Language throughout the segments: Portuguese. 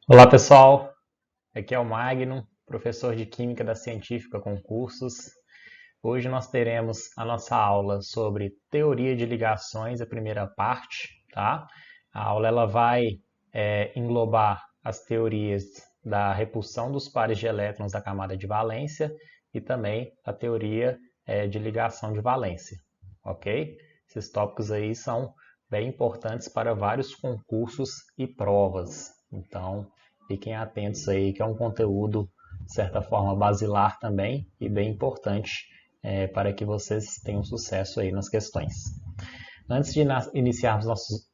Olá pessoal, aqui é o Magno, professor de Química da Científica Concursos. Hoje nós teremos a nossa aula sobre teoria de ligações, a primeira parte, tá? A aula ela vai englobar as teorias da repulsão dos pares de elétrons da camada de valência e também a teoria de ligação de valência, ok? Esses tópicos aí são bem importantes para vários concursos e provas, então fiquem atentos aí que é um conteúdo de certa forma basilar também e bem importante para que vocês tenham sucesso aí nas questões. Antes de iniciarmos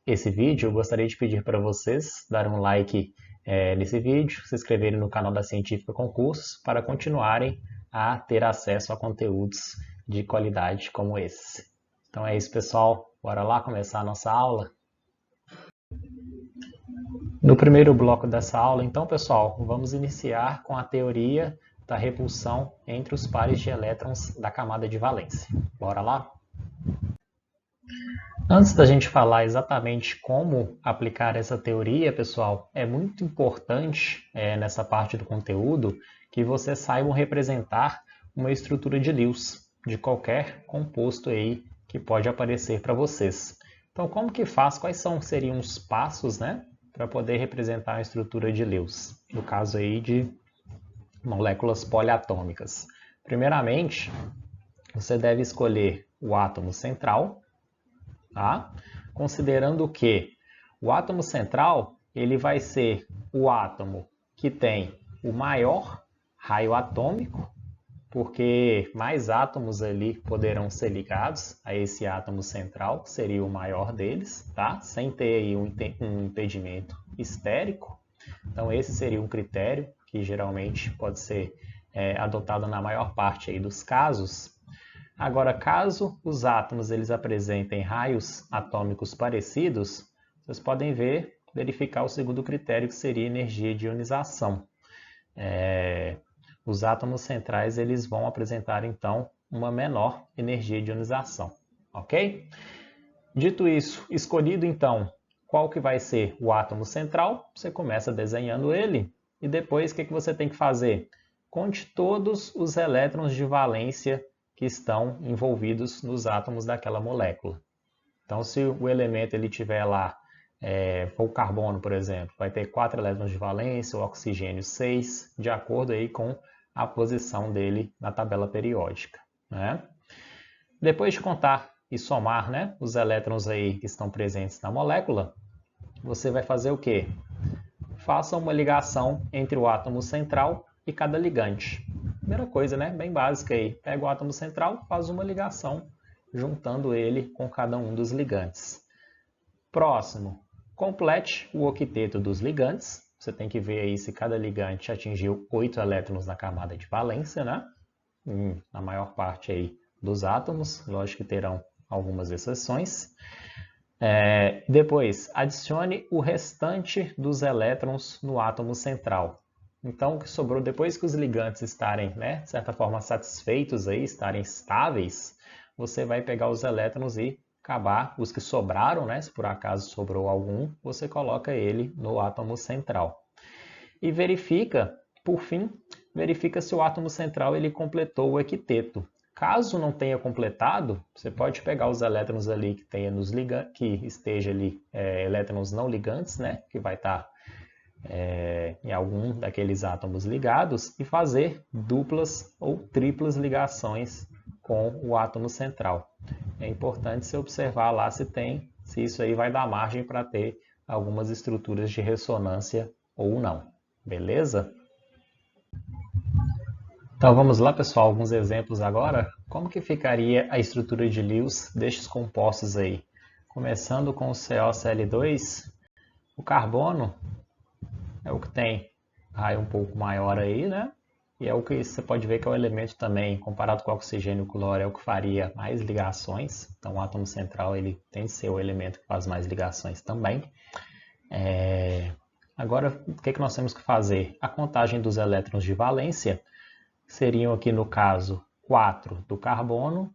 esse vídeo, eu gostaria de pedir para vocês darem um like nesse vídeo, se inscreverem no canal da Científica Concursos para continuarem a ter acesso a conteúdos de qualidade como esse. Então é isso, pessoal. Bora lá começar a nossa aula? No primeiro bloco dessa aula, então, pessoal, vamos iniciar com a teoria da repulsão entre os pares de elétrons da camada de valência. Bora lá? Antes da gente falar exatamente como aplicar essa teoria, pessoal, é muito importante nessa parte do conteúdo que vocês saibam representar uma estrutura de Lewis de qualquer composto aí que pode aparecer para vocês. Então, como que faz? Quais seriam os passos, né, para poder representar a estrutura de Lewis? No caso aí de moléculas poliatômicas. Primeiramente, você deve escolher o átomo central, tá? Considerando que o átomo central ele vai ser o átomo que tem o maior raio atômico, porque mais átomos ali poderão ser ligados a esse átomo central, que seria o maior deles, tá? Sem ter aí um impedimento estérico. Então esse seria um critério que geralmente pode ser adotado na maior parte aí dos casos. Agora, caso os átomos eles apresentem raios atômicos parecidos, vocês podem verificar o segundo critério, que seria energia de ionização. Os átomos centrais eles vão apresentar, então, uma menor energia de ionização, ok? Dito isso, escolhido, então, qual que vai ser o átomo central, você começa desenhando ele, e depois o que você tem que fazer? Conte todos os elétrons de valência que estão envolvidos nos átomos daquela molécula. Então, se o elemento ele tiver lá, o carbono, por exemplo, vai ter 4 elétrons de valência, o oxigênio 6, de acordo aí com a posição dele na tabela periódica, né? Depois de contar e somar, né, os elétrons aí que estão presentes na molécula, você vai fazer o quê? Faça uma ligação entre o átomo central e cada ligante. Primeira coisa, né? Bem básica aí. Pega o átomo central, faz uma ligação, juntando ele com cada um dos ligantes. Próximo, complete o octeto dos ligantes. Você tem que ver aí se cada ligante atingiu 8 elétrons na camada de valência, né? Na maior parte aí dos átomos, lógico que terão algumas exceções. Depois, adicione o restante dos elétrons no átomo central. Então, o que sobrou, depois que os ligantes estarem, né, de certa forma, satisfeitos, aí, estarem estáveis, você vai pegar os elétrons e acabar, os que sobraram, né, se por acaso sobrou algum, você coloca ele no átomo central. E verifica, por fim, verifica se o átomo central ele completou o octeto. Caso não tenha completado, você pode pegar os elétrons ali que tenha que esteja ali elétrons não ligantes, né, que vai estar em algum daqueles átomos ligados, e fazer duplas ou triplas ligações com o átomo central. É importante você observar lá se isso aí vai dar margem para ter algumas estruturas de ressonância ou não. Beleza? Então vamos lá, pessoal, alguns exemplos agora. Como que ficaria a estrutura de Lewis destes compostos aí? Começando com o CoCl2, o carbono é o que tem raio um pouco maior aí, né? E é o que você pode ver que é o elemento também, comparado com o oxigênio e o cloro, é o que faria mais ligações. Então o átomo central ele tem de ser o elemento que faz mais ligações também. Agora, o que nós temos que fazer? A contagem dos elétrons de valência seriam aqui no caso 4 do carbono,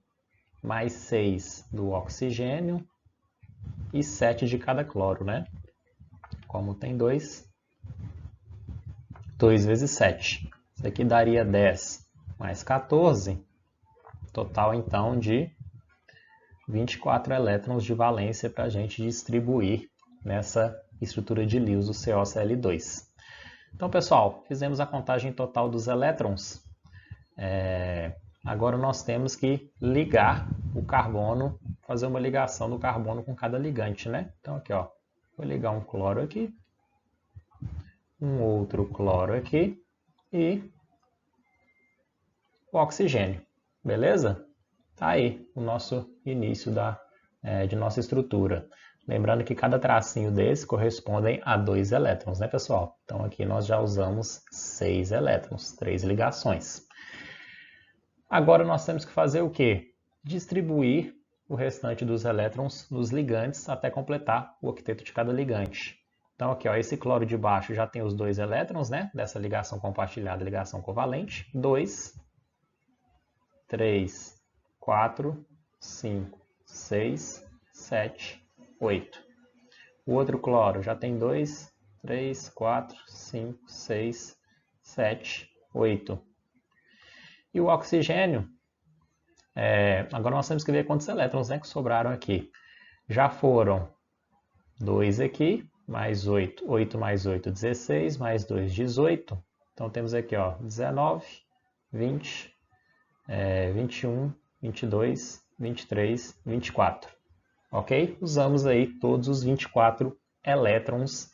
mais 6 do oxigênio e 7 de cada cloro, né? Como tem 2, 2 vezes 7. Isso aqui daria 10 mais 14. Total, então, de 24 elétrons de valência para a gente distribuir nessa estrutura de Lewis do COCl2. Então, pessoal, fizemos a contagem total dos elétrons. Agora nós temos que ligar o carbono, fazer uma ligação do carbono com cada ligante, né? Então, aqui, ó, vou ligar um cloro aqui, um outro cloro aqui e o oxigênio, beleza? Tá aí o nosso início de nossa estrutura. Lembrando que cada tracinho desse corresponde a 2 elétrons, né, pessoal? Então aqui nós já usamos 6 elétrons, 3 ligações. Agora nós temos que fazer o quê? Distribuir o restante dos elétrons nos ligantes até completar o octeto de cada ligante. Então aqui, ó, esse cloro de baixo já tem os 2 elétrons, né? Dessa ligação compartilhada, ligação covalente. 2, 3, 4, 5, 6, 7, 8. O outro cloro já tem 2, 3, 4, 5, 6, 7, 8. E o oxigênio, agora nós temos que ver quantos elétrons, né, que sobraram aqui. Já foram 2 aqui, mais 8. 8 mais 8, 16, mais 2, 18. Então temos aqui, ó, 19, 20, 21, 22, 23, 24. Ok? Usamos aí todos os 24 elétrons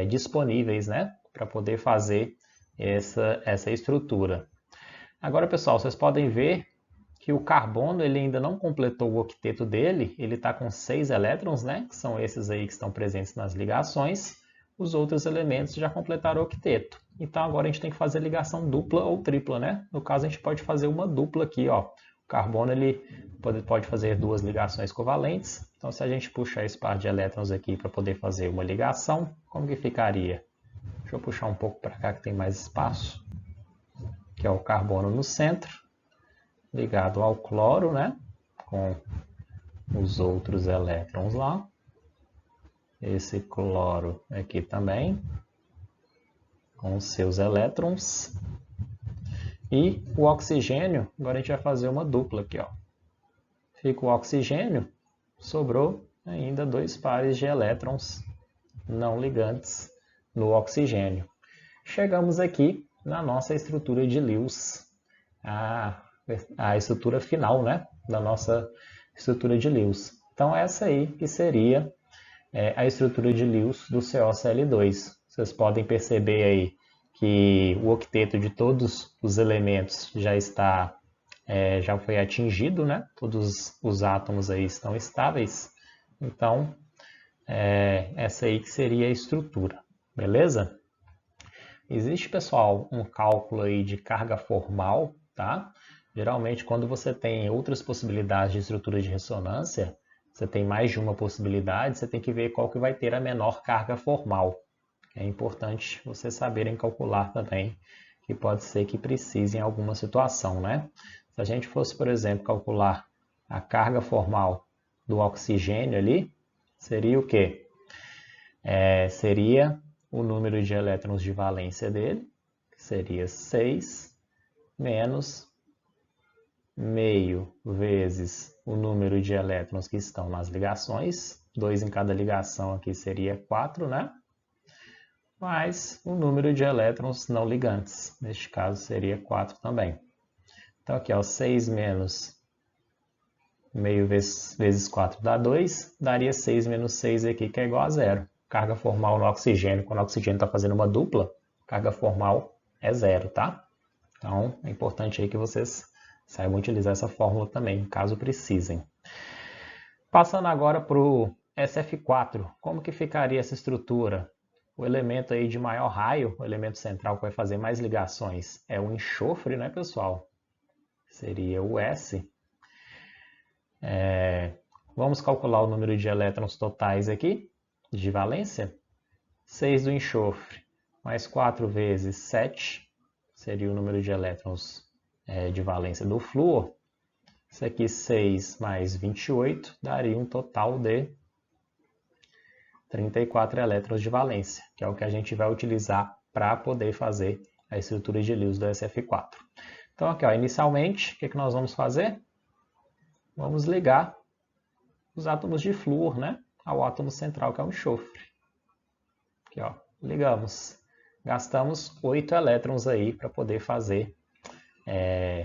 disponíveis, né, para poder fazer essa estrutura. Agora, pessoal, vocês podem ver que o carbono ele ainda não completou o octeto dele, ele está com 6 elétrons, né, que são esses aí que estão presentes nas ligações. Os outros elementos já completaram o octeto. Então agora a gente tem que fazer ligação dupla ou tripla, né? No caso a gente pode fazer uma dupla aqui, ó. O carbono ele pode fazer 2 ligações covalentes. Então se a gente puxar esse par de elétrons aqui para poder fazer uma ligação, como que ficaria? Deixa eu puxar um pouco para cá que tem mais espaço. Que é o carbono no centro, ligado ao cloro, né? Com os outros elétrons lá. Esse cloro aqui também, com os seus elétrons. E o oxigênio, agora a gente vai fazer uma dupla aqui, ó. Fica o oxigênio, sobrou ainda 2 pares de elétrons não ligantes no oxigênio. Chegamos aqui na nossa estrutura de Lewis, a estrutura final, né, da nossa estrutura de Lewis. Então essa aí que seria a estrutura de Lewis do COCl2. Vocês podem perceber aí que o octeto de todos os elementos já foi atingido, né? Todos os átomos aí estão estáveis. Então, essa aí que seria a estrutura, beleza? Existe, pessoal, um cálculo aí de carga formal, tá? Geralmente, quando você tem outras possibilidades de estrutura de ressonância, você tem mais de uma possibilidade, você tem que ver qual que vai ter a menor carga formal. É importante vocês saberem calcular também, que pode ser que precise em alguma situação, né? Se a gente fosse, por exemplo, calcular a carga formal do oxigênio ali, seria o quê? Seria o número de elétrons de valência dele, que seria 6, menos meio vezes o número de elétrons que estão nas ligações, 2 em cada ligação aqui seria 4, né? Mais o número de elétrons não ligantes, neste caso seria 4 também. Então aqui, ó, 6 menos meio vezes 4 dá 2, daria 6 menos 6 aqui, que é igual a 0. Carga formal no oxigênio, quando o oxigênio está fazendo uma dupla, carga formal é 0, tá? Então é importante aí que vocês saibam utilizar essa fórmula também, caso precisem. Passando agora para o SF4, como que ficaria essa estrutura? O elemento aí de maior raio, o elemento central que vai fazer mais ligações, é o enxofre, né, pessoal? Seria o S. Vamos calcular o número de elétrons totais aqui, de valência. 6 do enxofre, mais 4 vezes 7, seria o número de elétrons de valência do flúor. Isso aqui, 6 mais 28, daria um total de 34 elétrons de valência, que é o que a gente vai utilizar para poder fazer a estrutura de Lewis do SF4. Então aqui, ó, inicialmente, o que nós vamos fazer? Vamos ligar os átomos de flúor, né, ao átomo central, que é o enxofre. Aqui, ó, ligamos. Gastamos 8 elétrons aí para poder fazer,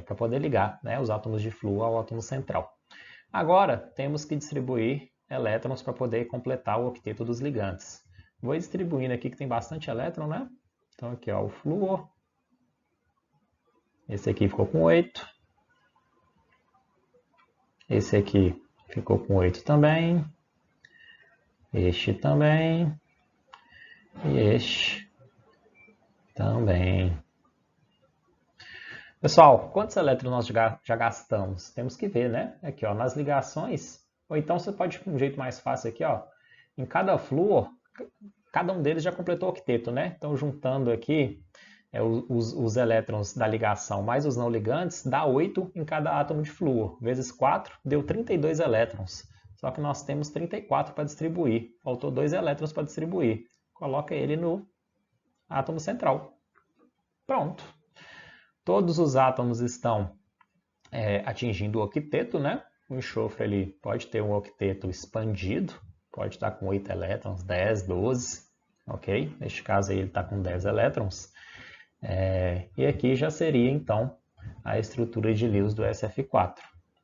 para poder ligar, né, os átomos de flúor ao átomo central. Agora, temos que distribuir elétrons para poder completar o octeto dos ligantes. Vou distribuindo aqui que tem bastante elétron, né? Então aqui, ó, o flúor. Esse aqui ficou com 8. Esse aqui ficou com 8 também. Este também. E este também. Pessoal, quantos elétrons nós já gastamos? Temos que ver, né? Aqui, ó, nas ligações. Ou então você pode, um jeito mais fácil aqui, ó. Em cada flúor, cada um deles já completou o octeto, né? Então, juntando aqui os elétrons da ligação mais os não ligantes, dá 8 em cada átomo de flúor. Vezes 4, deu 32 elétrons. Só que nós temos 34 para distribuir. Faltou 2 elétrons para distribuir. Coloca ele no átomo central. Pronto. Todos os átomos estão atingindo o octeto, né? O enxofre ele pode ter um octeto expandido, pode estar com 8 elétrons, 10, 12, ok? Neste caso aí ele está com 10 elétrons. E aqui já seria, então, a estrutura de Lewis do SF4.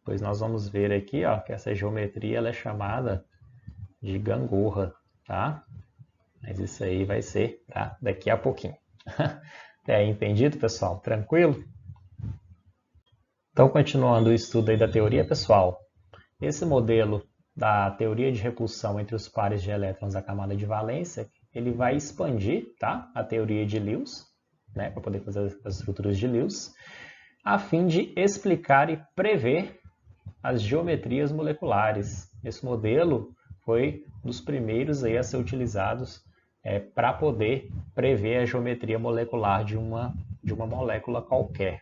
Pois nós vamos ver aqui, ó, que essa geometria ela é chamada de gangorra, tá? Mas isso aí vai ser daqui a pouquinho. Até aí entendido, pessoal? Tranquilo? Então, continuando o estudo aí da teoria, pessoal, esse modelo da teoria de repulsão entre os pares de elétrons da camada de valência, ele vai expandir, tá, a teoria de Lewis, né, para poder fazer as estruturas de Lewis, a fim de explicar e prever as geometrias moleculares. Esse modelo foi um dos primeiros aí a ser utilizados para poder prever a geometria molecular de uma molécula qualquer.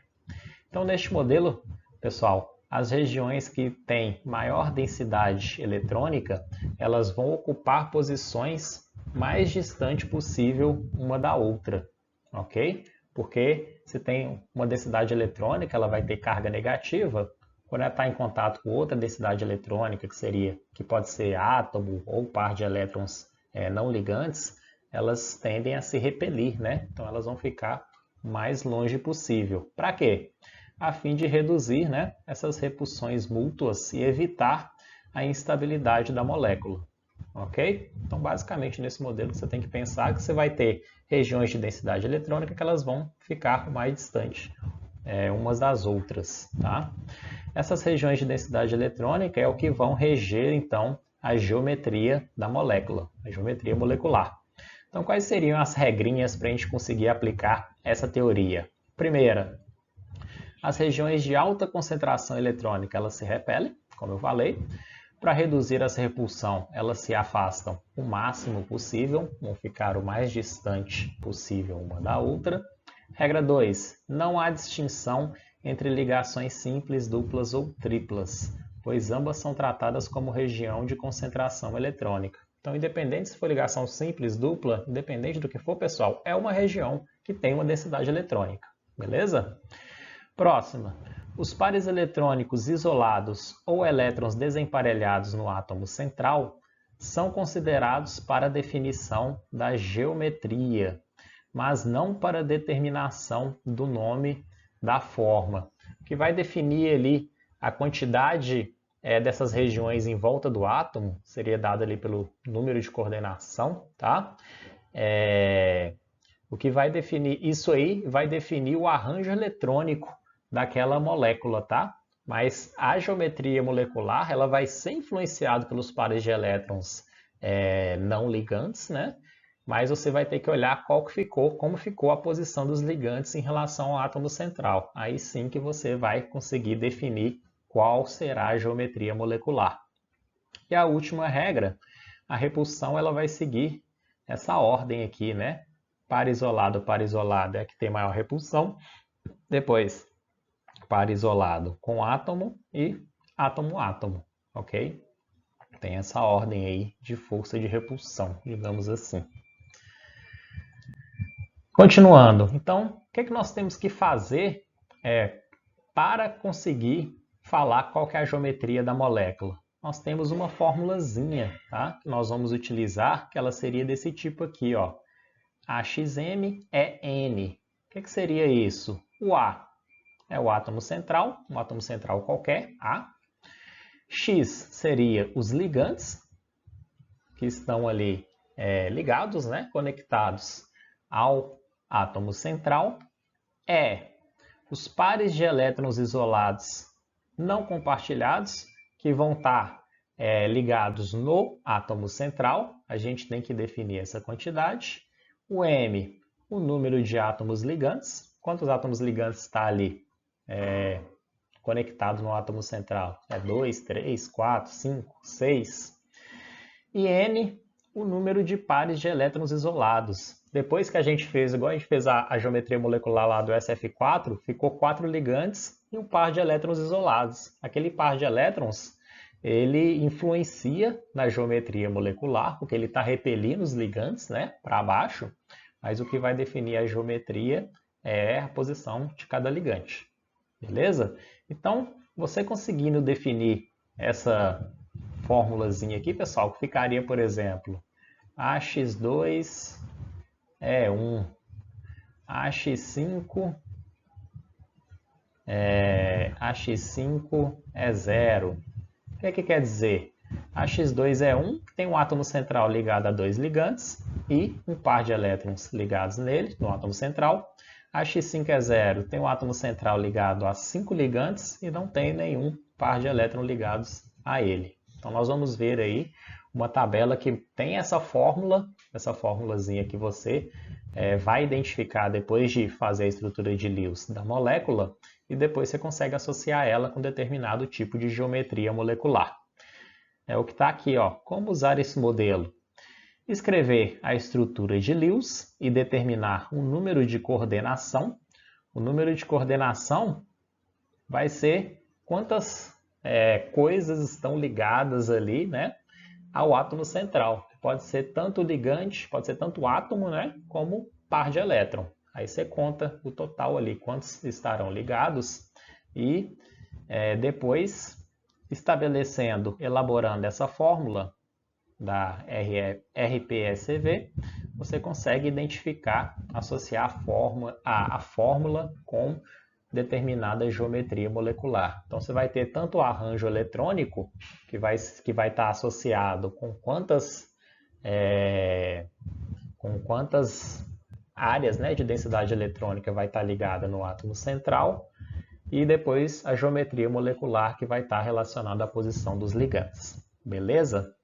Então, neste modelo, pessoal, as regiões que têm maior densidade eletrônica, elas vão ocupar posições mais distantes possível uma da outra, ok? Porque se tem uma densidade eletrônica, ela vai ter carga negativa. Quando ela está em contato com outra densidade eletrônica, que pode ser átomo ou par de elétrons não ligantes, elas tendem a se repelir, né? Então elas vão ficar mais longe possível. Para quê? A fim de reduzir, né, essas repulsões mútuas e evitar a instabilidade da molécula. Ok? Então, basicamente, nesse modelo você tem que pensar que você vai ter regiões de densidade eletrônica que elas vão ficar mais distantes umas das outras. Tá? Essas regiões de densidade eletrônica é o que vão reger, então, a geometria da molécula, a geometria molecular. Então, quais seriam as regrinhas para a gente conseguir aplicar essa teoria? Primeira, as regiões de alta concentração eletrônica elas se repelem, como eu falei. Para reduzir essa repulsão, elas se afastam o máximo possível, vão ficar o mais distante possível uma da outra. Regra 2. Não há distinção entre ligações simples, duplas ou triplas, pois ambas são tratadas como região de concentração eletrônica. Então, independente se for ligação simples, dupla, independente do que for, pessoal, é uma região que tem uma densidade eletrônica. Beleza? Próxima. Os pares eletrônicos isolados ou elétrons desemparelhados no átomo central são considerados para a definição da geometria, mas não para a determinação do nome da forma. O que vai definir ali a quantidade dessas regiões em volta do átomo seria dado ali pelo número de coordenação, tá? O que vai definir isso aí vai definir o arranjo eletrônico daquela molécula, tá? Mas a geometria molecular ela vai ser influenciada pelos pares de elétrons não ligantes, né? Mas você vai ter que olhar como ficou a posição dos ligantes em relação ao átomo central. Aí sim que você vai conseguir definir qual será a geometria molecular. E a última regra, a repulsão ela vai seguir essa ordem aqui, né? Par isolado é a que tem maior repulsão. Depois, par isolado com átomo e átomo-átomo, ok? Tem essa ordem aí de força de repulsão, digamos assim. Continuando, então, o que é que nós temos que fazer para conseguir falar qual que é a geometria da molécula? Nós temos uma formulazinha, tá? Que nós vamos utilizar, que ela seria desse tipo aqui, ó. AXM é N. O que seria isso? O A é o átomo central, um átomo central qualquer, A. X seria os ligantes, que estão ali ligados, né? Conectados ao átomo central. E os pares de elétrons isolados não compartilhados, que vão estar ligados no átomo central. A gente tem que definir essa quantidade. O M, o número de átomos ligantes. Quantos átomos ligantes está ali conectados no átomo central? 2, 3, 4, 5, 6. E N, o número de pares de elétrons isolados. Depois que a gente fez, igual a gente fez a geometria molecular lá do SF4, ficou 4 ligantes e um par de elétrons isolados. Aquele par de elétrons, ele influencia na geometria molecular, porque ele está repelindo os ligantes, né, para baixo, mas o que vai definir a geometria é a posição de cada ligante. Beleza? Então, você conseguindo definir essa formulazinha aqui, pessoal, que ficaria, por exemplo, AX2 é 1, AX5 é 0. O que quer dizer? AX2 é 1, que tem um átomo central ligado a 2 ligantes e um par de elétrons ligados nele, no átomo central. AX5 é 0, tem um átomo central ligado a 5 ligantes e não tem nenhum par de elétrons ligados a ele. Então, nós vamos ver aí uma tabela que tem essa fórmula, essa formulazinha que você vai identificar depois de fazer a estrutura de Lewis da molécula e depois você consegue associar ela com determinado tipo de geometria molecular. É o que está aqui, ó. Como usar esse modelo? Escrever a estrutura de Lewis e determinar um número de coordenação. O número de coordenação vai ser quantas coisas estão ligadas ali, né, ao átomo central. Pode ser tanto ligante, pode ser tanto átomo, né, como par de elétron. Aí você conta o total ali, quantos estarão ligados e depois estabelecendo, elaborando essa fórmula da RPSV, você consegue identificar, associar a fórmula com determinada geometria molecular. Então você vai ter tanto o arranjo eletrônico, que vai estar associado com quantas áreas, né, de densidade eletrônica vai estar ligada no átomo central, e depois a geometria molecular que vai estar relacionada à posição dos ligantes. Beleza?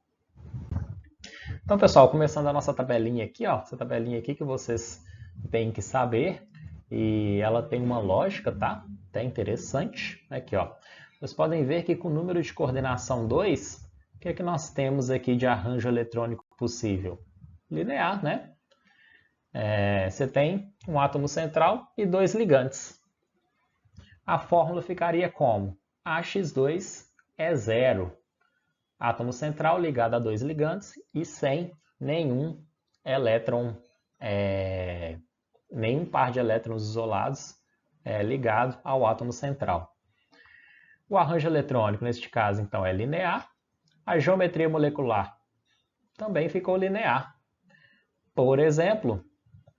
Então, pessoal, começando a nossa tabelinha aqui, ó, essa tabelinha aqui que vocês têm que saber, e ela tem uma lógica, tá? Até interessante. Aqui, ó. Vocês podem ver que com o número de coordenação 2, o que é que nós temos aqui de arranjo eletrônico possível? Linear, né? Você tem um átomo central e 2 ligantes. A fórmula ficaria como? AX2 é 0. Átomo central ligado a 2 ligantes e sem nenhum elétron, nenhum par de elétrons isolados ligado ao átomo central. O arranjo eletrônico, neste caso, então, é linear. A geometria molecular também ficou linear. Por exemplo,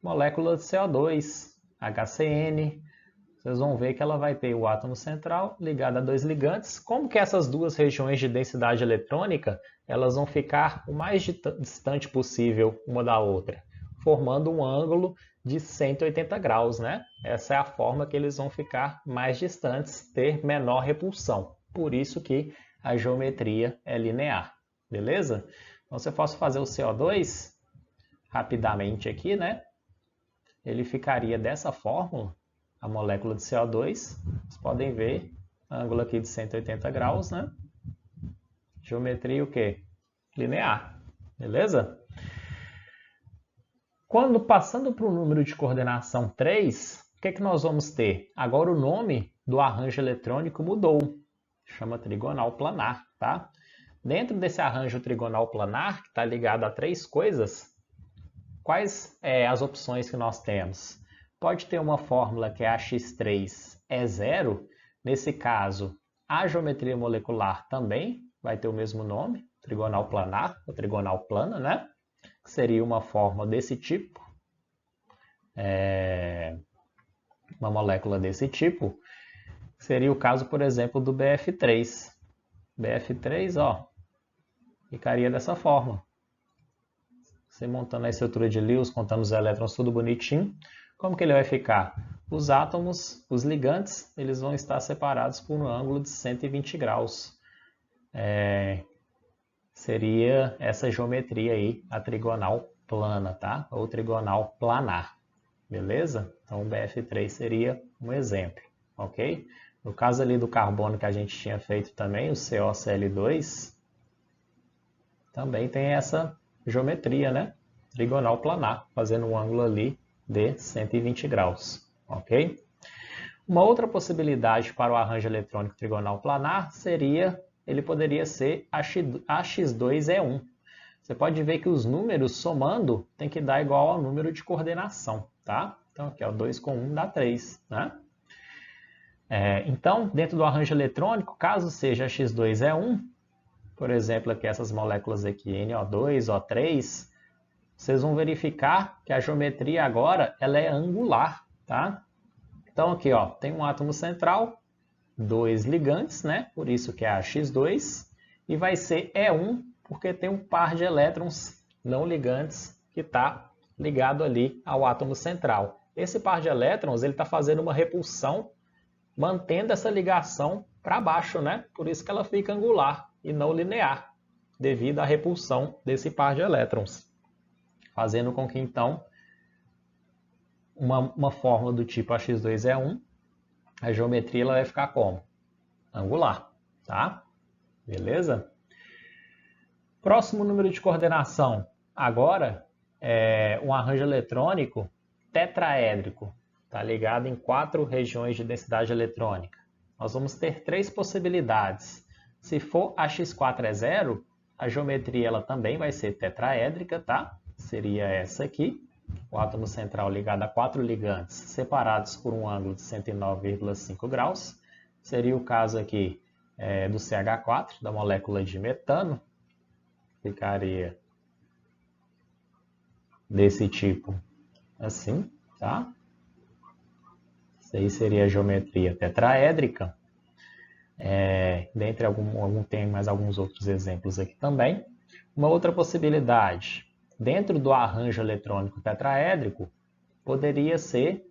molécula de CO2, HCN, vocês vão ver que ela vai ter o átomo central ligado a 2 ligantes. Como que essas duas regiões de densidade eletrônica elas vão ficar o mais distante possível uma da outra, formando um ângulo de 180 graus, né? Essa é a forma que eles vão ficar mais distantes, ter menor repulsão. Por isso que a geometria é linear, beleza? Então, se eu posso fazer o CO2 rapidamente aqui, né? Ele ficaria dessa fórmula. A molécula de CO2, vocês podem ver, ângulo aqui de 180 graus, né? Geometria o quê? Linear, beleza? Quando passando para o número de coordenação 3, o que é que nós vamos ter? Agora o nome do arranjo eletrônico mudou, chama trigonal planar, tá? Dentro desse arranjo trigonal planar, que está ligado a 3 coisas, quais as opções que nós temos? Pode ter uma fórmula que é AX3 é zero. Nesse caso, a geometria molecular também vai ter o mesmo nome, trigonal planar, ou trigonal plana, né? Que seria uma fórmula desse tipo, uma molécula desse tipo. Seria o caso, por exemplo, do BF3. BF3, ó, ficaria dessa forma. Você montando a estrutura de Lewis, contando os elétrons, tudo bonitinho. Como que ele vai ficar? Os átomos, os ligantes, eles vão estar separados por um ângulo de 120 graus. Seria essa geometria aí, a trigonal plana, tá? Ou trigonal planar, beleza? Então o BF3 seria um exemplo, ok? No caso ali do carbono que a gente tinha feito também, o COCl2, também tem essa geometria, né? Trigonal planar, fazendo um ângulo ali de 120 graus, ok? Uma outra possibilidade para o arranjo eletrônico trigonal planar seria, ele poderia ser AX2E1. Você pode ver que os números somando tem que dar igual ao número de coordenação, tá? Então aqui, ó, 2 com 1 dá 3, né? Então, dentro do arranjo eletrônico, caso seja X2E1, por exemplo, aqui essas moléculas aqui, NO2, O3, vocês vão verificar que a geometria agora ela é angular, tá? Então aqui, ó, tem um átomo central, 2 ligantes, né? Por isso que é a X2, e vai ser E1, porque tem um par de elétrons não ligantes que está ligado ali ao átomo central. Esse par de elétrons ele está fazendo uma repulsão, mantendo essa ligação para baixo, né? Por isso que ela fica angular e não linear, devido à repulsão desse par de elétrons. Fazendo com que, então, uma fórmula do tipo AX2E1, a geometria ela vai ficar como? Angular, tá? Beleza? Próximo número de coordenação. Agora, é um arranjo eletrônico tetraédrico. Está ligado em 4 regiões de densidade eletrônica. Nós vamos ter 3 possibilidades. Se for AX4 é zero, a geometria ela também vai ser tetraédrica, tá? Seria essa aqui. O átomo central ligado a 4 ligantes separados por um ângulo de 109,5 graus. Seria o caso aqui do CH4, da molécula de metano. Ficaria desse tipo assim, tá? Isso aí seria a geometria tetraédrica. Tem mais alguns outros exemplos aqui também. Uma outra possibilidade, dentro do arranjo eletrônico tetraédrico, poderia ser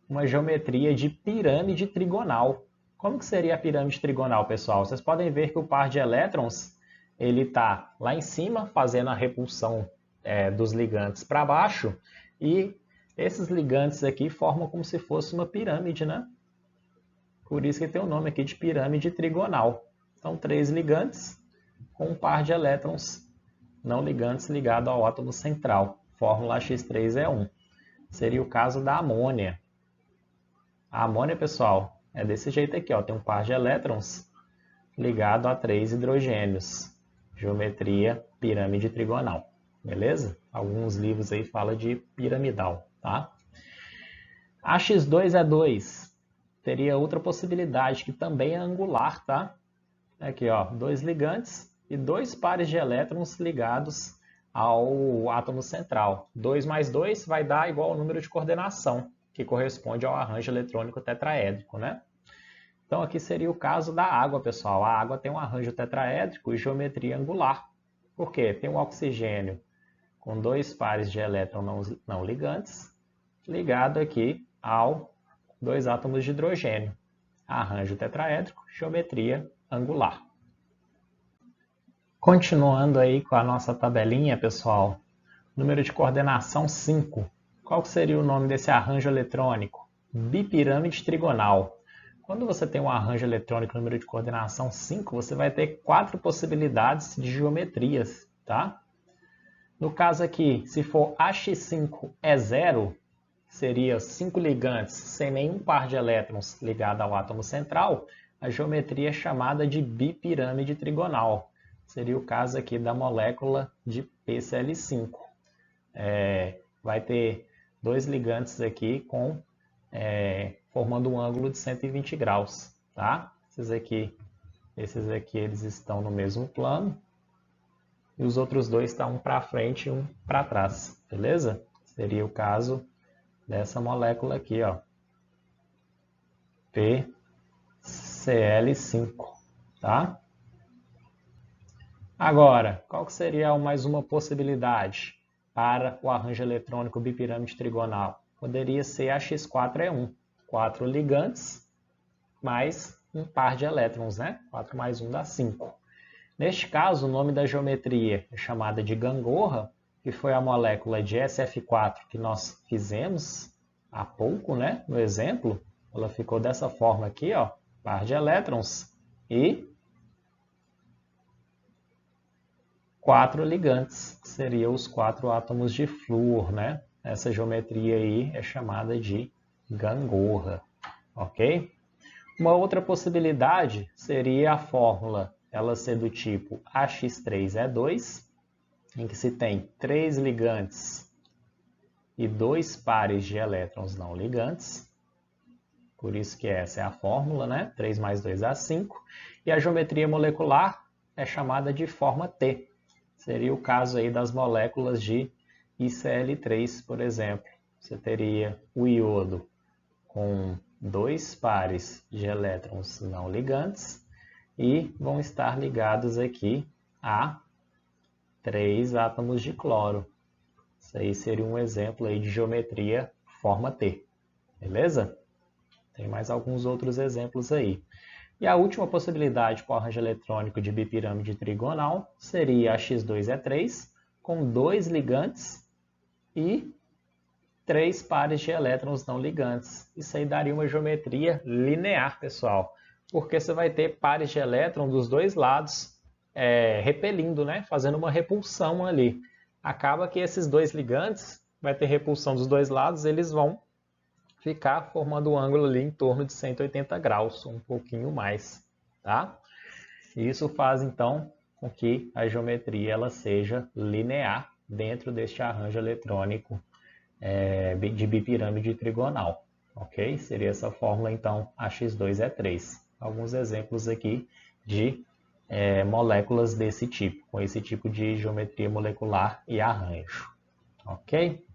uma geometria de pirâmide trigonal. Como que seria a pirâmide trigonal, pessoal? Vocês podem ver que o par de elétrons ele está lá em cima, fazendo a repulsão dos ligantes para baixo, e esses ligantes aqui formam como se fosse uma pirâmide, né? Por isso que tem o nome aqui de pirâmide trigonal. Então, 3 ligantes com um par de elétrons não ligantes ligado ao átomo central. Fórmula X3E1. Seria o caso da amônia. A amônia, pessoal, é desse jeito aqui, ó. Tem um par de elétrons ligado a 3 hidrogênios. Geometria pirâmide trigonal. Beleza? Alguns livros aí falam de piramidal, tá? AX2E2 teria outra possibilidade que também é angular, tá? Aqui, ó, 2 ligantes e 2 pares de elétrons ligados ao átomo central. 2 mais 2 vai dar igual ao número de coordenação, que corresponde ao arranjo eletrônico tetraédrico, né? Então aqui seria o caso da água, pessoal. A água tem um arranjo tetraédrico e geometria angular. Por quê? Tem um oxigênio com 2 pares de elétrons não ligantes ligado aqui ao 2 átomos de hidrogênio. Arranjo tetraédrico, geometria angular. Continuando aí com a nossa tabelinha, pessoal. Número de coordenação 5. Qual seria o nome desse arranjo eletrônico? Bipirâmide trigonal. Quando você tem um arranjo eletrônico número de coordenação 5, você vai ter 4 possibilidades de geometrias, tá? No caso aqui, se for AX5 é zero, seria 5 ligantes sem nenhum par de elétrons ligado ao átomo central, a geometria é chamada de bipirâmide trigonal. Seria o caso aqui da molécula de PCl5. vai ter dois ligantes aqui formando um ângulo de 120 graus, tá? Esses aqui eles estão no mesmo plano e os outros dois estão um para frente e um para trás, beleza? Seria o caso dessa molécula aqui, ó, PCl5, tá? Agora, qual que seria mais uma possibilidade para o arranjo eletrônico bipirâmide trigonal? Poderia ser a X4E1, 4 ligantes mais um par de elétrons, né? 4 mais 1 dá 5. Neste caso, o nome da geometria é chamada de gangorra, que foi a molécula de SF4 que nós fizemos há pouco, né? No exemplo, ela ficou dessa forma aqui, ó, par de elétrons e 4 ligantes, que seriam os 4 átomos de flúor, né? Essa geometria aí é chamada de gangorra, ok? Uma outra possibilidade seria a fórmula ela ser do tipo AX3E2, em que se tem 3 ligantes e 2 pares de elétrons não ligantes. Por isso que essa é a fórmula, né? 3 mais 2 dá 5. E a geometria molecular é chamada de forma T. Seria o caso aí das moléculas de ICl3, por exemplo. Você teria o iodo com 2 pares de elétrons não ligantes e vão estar ligados aqui a 3 átomos de cloro. Isso aí seria um exemplo aí de geometria forma T. Beleza? Tem mais alguns outros exemplos aí. E a última possibilidade para o arranjo eletrônico de bipirâmide trigonal seria a X2E3, com 2 ligantes e 3 pares de elétrons não ligantes. Isso aí daria uma geometria linear, pessoal, porque você vai ter pares de elétrons dos dois lados repelindo, né? Fazendo uma repulsão ali. Acaba que esses dois ligantes, vai ter repulsão dos dois lados, eles vão ficar formando um ângulo ali em torno de 180 graus, um pouquinho mais, tá? Isso faz, então, com que a geometria ela seja linear dentro deste arranjo eletrônico de bipirâmide trigonal, ok? Seria essa fórmula, então, AX2E3. Alguns exemplos aqui de moléculas desse tipo, com esse tipo de geometria molecular e arranjo, ok?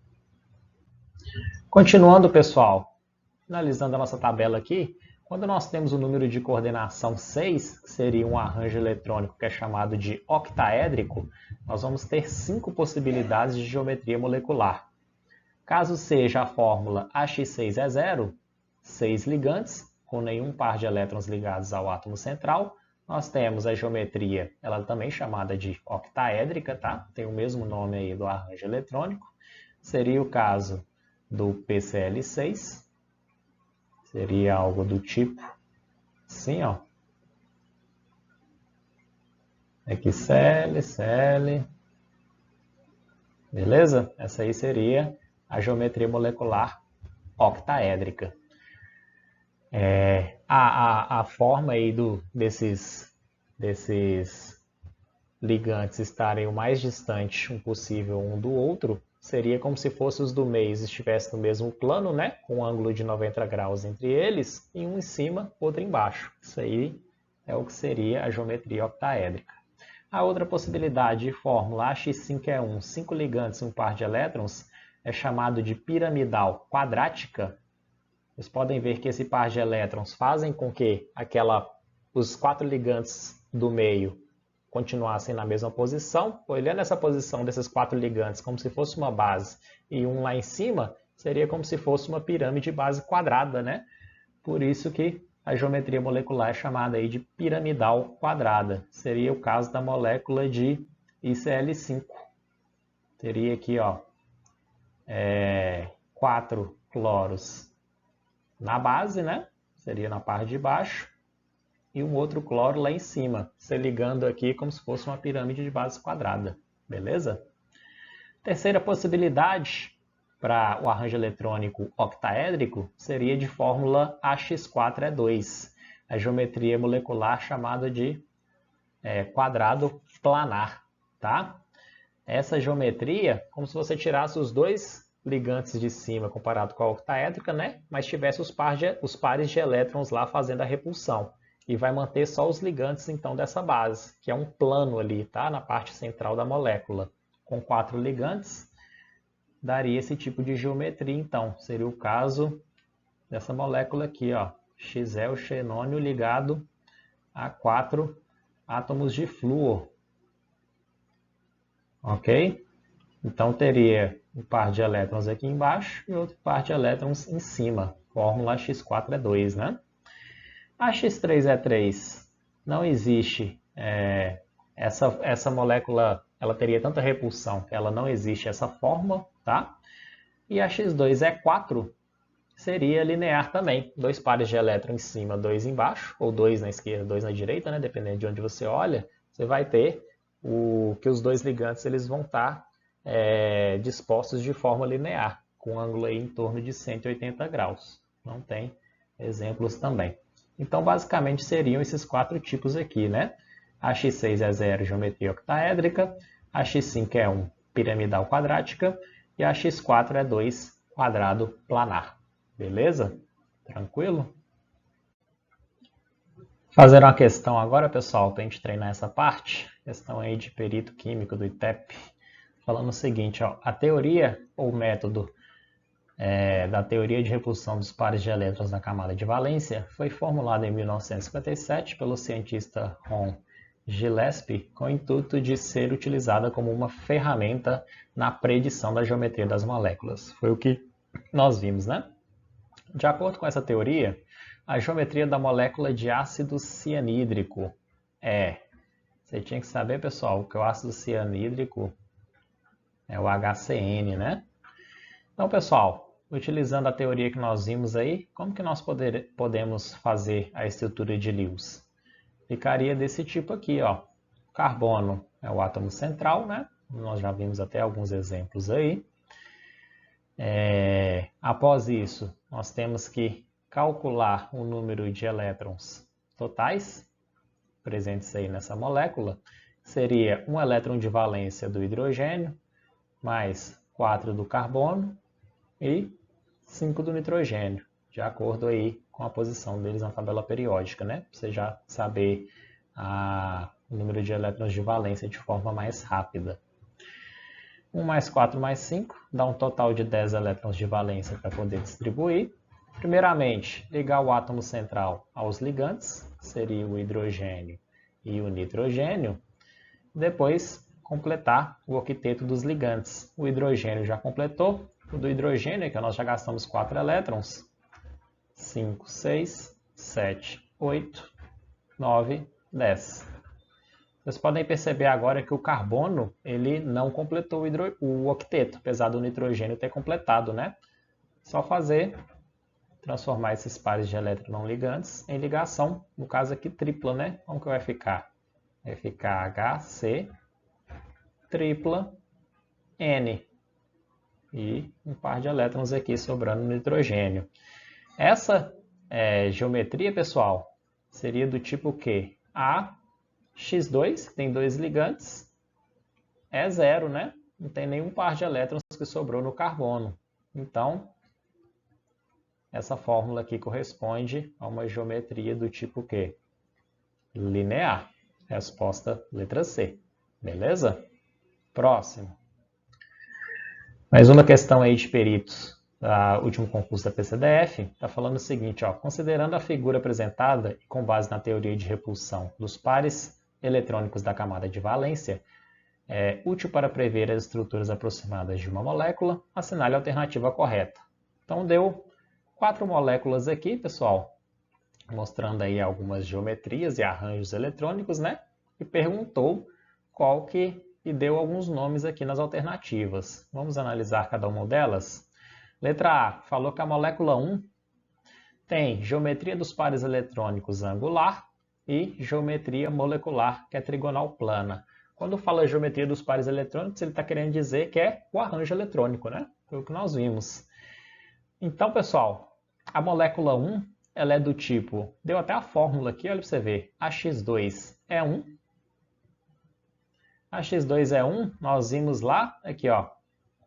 Continuando, pessoal, finalizando a nossa tabela aqui, quando nós temos o número de coordenação 6, que seria um arranjo eletrônico que é chamado de octaédrico, nós vamos ter 5 possibilidades de geometria molecular. Caso seja a fórmula AX6E0, 6 ligantes, com nenhum par de elétrons ligados ao átomo central, nós temos a geometria, ela também chamada de octaédrica, tá? Tem o mesmo nome aí do arranjo eletrônico. Seria o caso do PCl6, seria algo do tipo assim, ó. Aqui Cl, Cl, beleza? Essa aí seria a geometria molecular octaédrica. A forma aí desses ligantes estarem o mais distante possível um do outro seria como se fossem os do meio estivessem no mesmo plano, né? Com um ângulo de 90 graus entre eles, e um em cima, outro embaixo. Isso aí é o que seria a geometria octaédrica. A outra possibilidade de fórmula AX5E1, 5 ligantes e um par de elétrons, é chamado de piramidal quadrática. Vocês podem ver que esse par de elétrons fazem com que os 4 ligantes do meio continuassem na mesma posição. Olhando essa posição desses 4 ligantes como se fosse uma base e um lá em cima, seria como se fosse uma pirâmide de base quadrada, né? Por isso que a geometria molecular é chamada aí de piramidal quadrada. Seria o caso da molécula de ICl5. Teria aqui, ó, 4 cloros na base, né? Seria na parte de baixo. E um outro cloro lá em cima, se ligando aqui como se fosse uma pirâmide de base quadrada. Beleza? Terceira possibilidade para o arranjo eletrônico octaédrico seria de fórmula AX4E2, a geometria molecular chamada de quadrado planar, tá? essa geometria como se você tirasse os dois ligantes de cima comparado com a octaédrica, né? Mas tivesse os pares de elétrons lá fazendo a repulsão. E vai manter só os ligantes então dessa base, que é um plano ali, tá? Na parte central da molécula. Com 4 ligantes, daria esse tipo de geometria então. Seria o caso dessa molécula aqui, ó. XE, o xenônio ligado a 4 átomos de flúor. Ok? Então teria um par de elétrons aqui embaixo e outro par de elétrons em cima. Fórmula X4E2, né? A X3E3 não existe. Essa molécula ela teria tanta repulsão que ela não existe essa forma, tá? E a X2E4 seria linear também. 2 pares de elétrons em cima, 2 embaixo, ou 2 na esquerda, 2 na direita, né? Dependendo de onde você olha, você vai ter que os dois ligantes eles vão estar dispostos de forma linear, com um ângulo aí em torno de 180 graus. Não tem exemplos também. Então, basicamente, seriam esses 4 tipos aqui, né? A X6 é 0, geometria octaédrica, a X5 é 1, piramidal quadrática, e a X4 é 2, quadrado planar. Beleza? Tranquilo? Fazer uma questão agora, pessoal, para a gente treinar essa parte. Questão aí de perito químico do ITEP. Falando o seguinte, ó, a teoria ou método da teoria de repulsão dos pares de elétrons na camada de valência foi formulada em 1957 pelo cientista Ron Gillespie com o intuito de ser utilizada como uma ferramenta na predição da geometria das moléculas. Foi o que nós vimos, né? De acordo com essa teoria, a geometria da molécula de ácido cianídrico você tinha que saber, pessoal, que o ácido cianídrico é o HCN, né? Então, pessoal, utilizando a teoria que nós vimos aí, como que nós podemos fazer a estrutura de Lewis? Ficaria desse tipo aqui, ó. Carbono é o átomo central, né? Nós já vimos até alguns exemplos aí. Após isso, nós temos que calcular o número de elétrons totais presentes aí nessa molécula. Seria um elétron de valência do hidrogênio, mais 4 do carbono e 5 do nitrogênio, de acordo aí com a posição deles na tabela periódica, né? Para você já saber o número de elétrons de valência de forma mais rápida. 1 mais 4 mais 5 dá um total de 10 elétrons de valência para poder distribuir. Primeiramente, ligar o átomo central aos ligantes, seria o hidrogênio e o nitrogênio. Depois, completar o octeto dos ligantes. O hidrogênio já completou. O do hidrogênio, que nós já gastamos 4 elétrons. 5, 6, 7, 8, 9, 10. Vocês podem perceber agora que o carbono ele não completou o octeto, apesar do nitrogênio ter completado, né? Só transformar esses pares de elétrons não ligantes em ligação, no caso aqui tripla, né? Como que vai ficar? Vai ficar HC tripla N. E um par de elétrons aqui sobrando no nitrogênio. Essa geometria, pessoal, seria do tipo que a X2, que tem 2 ligantes, é 0, né? Não tem nenhum par de elétrons que sobrou no carbono. Então, essa fórmula aqui corresponde a uma geometria do tipo que? Linear. Resposta letra C. Beleza? Próximo. Mais uma questão aí de peritos do último concurso da PCDF. Está falando o seguinte, ó, considerando a figura apresentada e com base na teoria de repulsão dos pares eletrônicos da camada de valência, é útil para prever as estruturas aproximadas de uma molécula, assinale a alternativa correta. Então deu 4 moléculas aqui, pessoal, mostrando aí algumas geometrias e arranjos eletrônicos, né? E perguntou qual que e deu alguns nomes aqui nas alternativas. Vamos analisar cada uma delas? Letra A, falou que a molécula 1 tem geometria dos pares eletrônicos angular e geometria molecular, que é trigonal plana. Quando fala geometria dos pares eletrônicos, ele está querendo dizer que é o arranjo eletrônico, né? Foi o que nós vimos. Então, pessoal, a molécula 1 ela é do tipo, deu até a fórmula aqui, olha para você ver, a X2 é 1, A X2 é 1, nós vimos lá, aqui ó,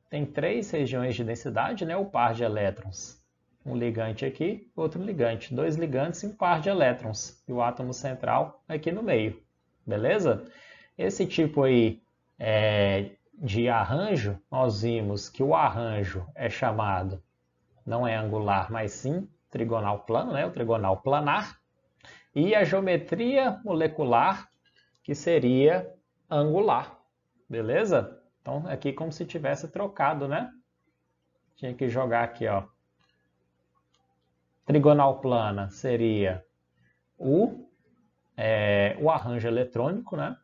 tem 3 regiões de densidade, né? O par de elétrons. Um ligante aqui, outro ligante. 2 ligantes e um par de elétrons. E o átomo central aqui no meio. Beleza? Esse tipo aí de arranjo, nós vimos que o arranjo é chamado, não é angular, mas sim trigonal plano, né? O trigonal planar. E a geometria molecular, que seria angular. Beleza? Então, aqui como se tivesse trocado, né? Tinha que jogar aqui, ó. Trigonal plana seria o arranjo eletrônico, né?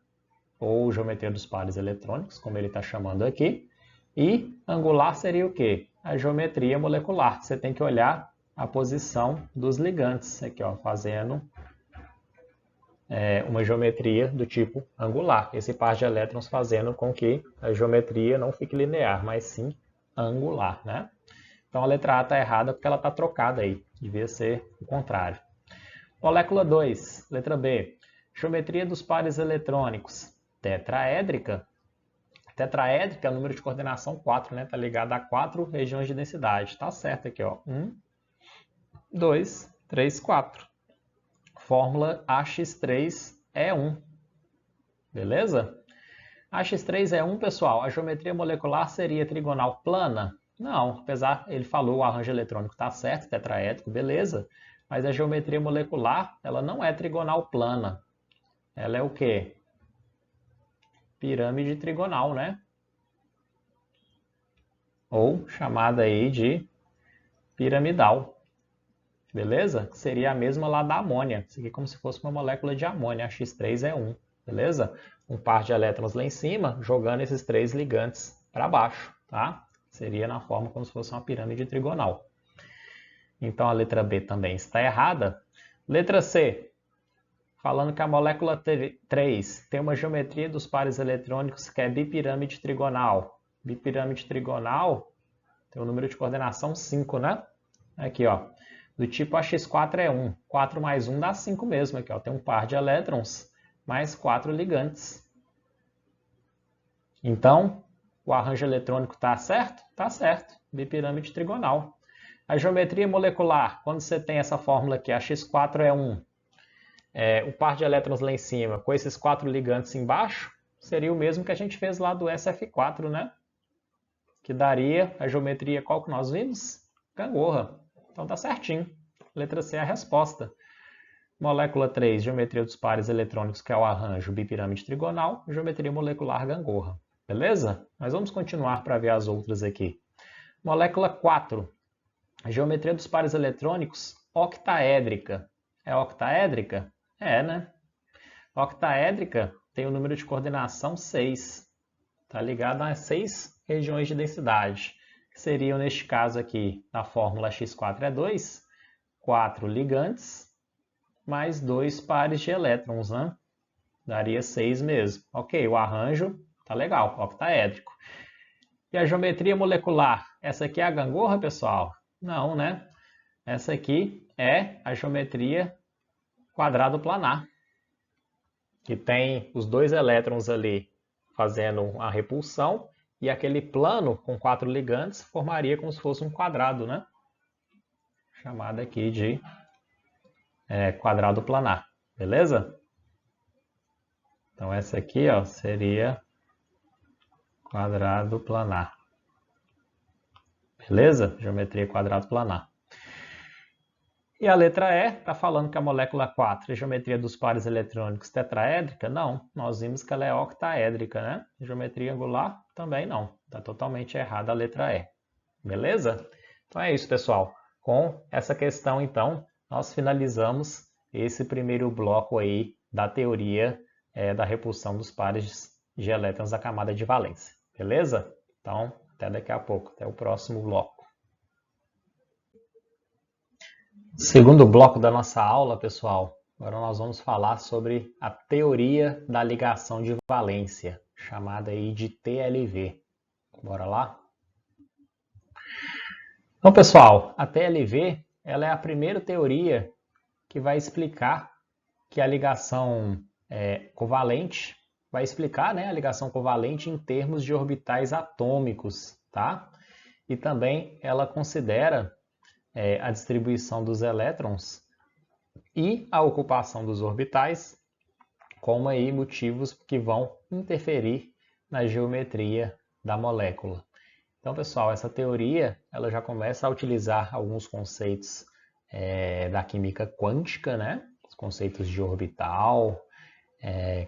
Ou geometria dos pares eletrônicos, como ele está chamando aqui. E angular seria o quê? A geometria molecular. Você tem que olhar a posição dos ligantes, aqui, ó, fazendo uma geometria do tipo angular. Esse par de elétrons fazendo com que a geometria não fique linear, mas sim angular, né? Então a letra A está errada porque ela está trocada aí. Devia ser o contrário. Molécula 2, letra B. Geometria dos pares eletrônicos. Tetraédrica. Tetraédrica é o número de coordenação 4, né? Está ligado a 4 regiões de densidade. Está certo aqui, ó. 1, 2, 3, 4. Fórmula AX3 é 1. Beleza? AX3 é 1, pessoal. A geometria molecular seria trigonal plana? Não, apesar, ele falou o arranjo eletrônico está certo, tetraédrico, beleza. Mas a geometria molecular, ela não é trigonal plana. Ela é o quê? Pirâmide trigonal, né? Ou chamada aí de piramidal. Beleza? Que seria a mesma lá da amônia. Isso aqui é como se fosse uma molécula de amônia. A X3 é 1. Beleza? Um par de elétrons lá em cima, jogando esses 3 ligantes para baixo, tá? Seria na forma como se fosse uma pirâmide trigonal. Então a letra B também está errada. Letra C. Falando que a molécula 3 tem uma geometria dos pares eletrônicos que é bipirâmide trigonal. Bipirâmide trigonal tem o número de coordenação 5, né? Aqui, ó. Do tipo AX4 é 1. 4 mais 1 dá 5 mesmo. Aqui, ó. Tem um par de elétrons mais 4 ligantes. Então, o arranjo eletrônico está certo? Está certo. Bipirâmide trigonal. A geometria molecular, quando você tem essa fórmula aqui, AX4 é 1, o par de elétrons lá em cima, com esses 4 ligantes embaixo, seria o mesmo que a gente fez lá do SF4, né? Que daria a geometria, qual que nós vimos? Gangorra. Então tá certinho. Letra C é a resposta. Molécula 3, geometria dos pares eletrônicos, que é o arranjo bipirâmide trigonal, geometria molecular gangorra. Beleza? Mas vamos continuar para ver as outras aqui. Molécula 4, geometria dos pares eletrônicos octaédrica. É octaédrica? É, né? Octaédrica tem o número de coordenação 6. Está ligado a 6 regiões de densidade. Que seriam, neste caso aqui, na fórmula X4 é 2, 4 ligantes, mais 2 pares de elétrons, né? Daria 6 mesmo. Ok, o arranjo tá legal, octaédrico. E a geometria molecular? Essa aqui é a gangorra, pessoal? Não, né? Essa aqui é a geometria quadrado planar, que tem os 2 elétrons ali fazendo a repulsão e aquele plano com 4 ligantes formaria como se fosse um quadrado, né? Chamado aqui de quadrado planar, beleza? Então essa aqui, ó, seria quadrado planar. Beleza? Geometria quadrado planar. E a letra E está falando que a molécula 4 é a geometria dos pares eletrônicos tetraédrica? Não, nós vimos que ela é octaédrica, né? Geometria angular? Também não. Está totalmente errada a letra E. Beleza? Então é isso, pessoal. Com essa questão, então, nós finalizamos esse primeiro bloco aí da teoria da repulsão dos pares de elétrons da camada de valência. Beleza? Então, até daqui a pouco. Até o próximo bloco. Segundo bloco da nossa aula, pessoal, agora nós vamos falar sobre a teoria da ligação de valência, chamada aí de TLV. Bora lá? Então, pessoal, a TLV ela é a primeira teoria que vai explicar que a ligação covalente vai explicar, né, a ligação covalente em termos de orbitais atômicos, tá? E também ela considera a distribuição dos elétrons e a ocupação dos orbitais como aí motivos que vão interferir na geometria da molécula. Então, pessoal, essa teoria ela já começa a utilizar alguns conceitos da química quântica, né? Os conceitos de orbital,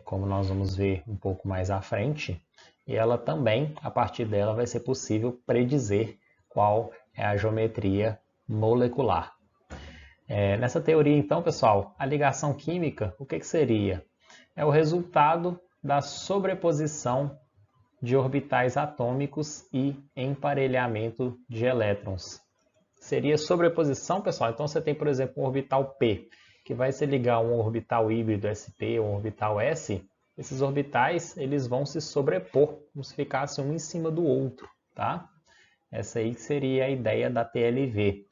como nós vamos ver um pouco mais à frente. E ela também, a partir dela, vai ser possível predizer qual é a geometria molecular. Nessa teoria, então, pessoal, a ligação química, o que seria? É o resultado da sobreposição de orbitais atômicos e emparelhamento de elétrons. Seria sobreposição, pessoal? Então você tem, por exemplo, um orbital P, que vai se ligar a um orbital híbrido sp ou um orbital s. Esses orbitais eles vão se sobrepor, como se ficassem um em cima do outro, tá? Essa aí seria a ideia da TLV.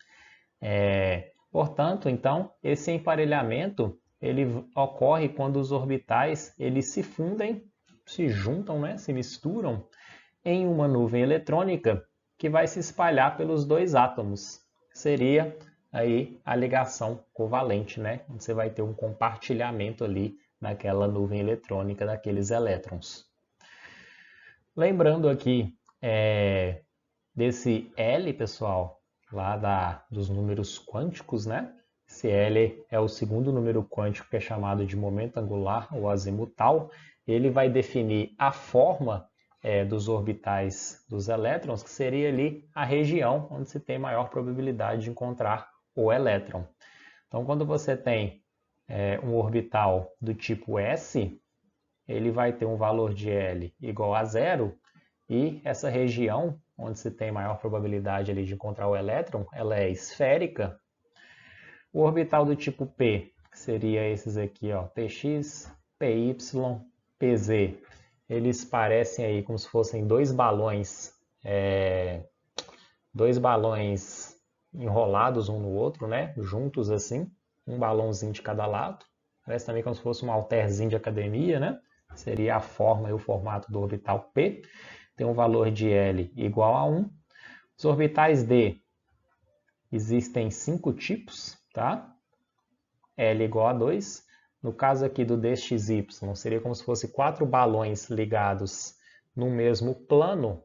Portanto, então, esse emparelhamento ele ocorre quando os orbitais eles se fundem, se juntam, né, se misturam em uma nuvem eletrônica que vai se espalhar pelos dois átomos. Seria aí a ligação covalente, né? Você vai ter um compartilhamento ali naquela nuvem eletrônica daqueles elétrons. Lembrando aqui desse L, pessoal, lá dos números quânticos, né? Esse L é o segundo número quântico que é chamado de momento angular ou azimutal. Ele vai definir a forma dos orbitais dos elétrons, que seria ali a região onde se tem maior probabilidade de encontrar o elétron. Então, quando você tem um orbital do tipo S, ele vai ter um valor de L igual a 0, e essa região onde se tem maior probabilidade ali de encontrar o elétron, ela é esférica. O orbital do tipo P, que seria esses aqui, ó, Px, Py, Pz, eles parecem aí como se fossem dois balões enrolados um no outro, né? Juntos assim, um balãozinho de cada lado. Parece também como se fosse um halterzinho de academia, né? Seria a forma e o formato do orbital P. Tem um valor de L igual a 1. Os orbitais D, existem 5 tipos, tá? L igual a 2. No caso aqui do DXY, seria como se fosse 4 balões ligados no mesmo plano,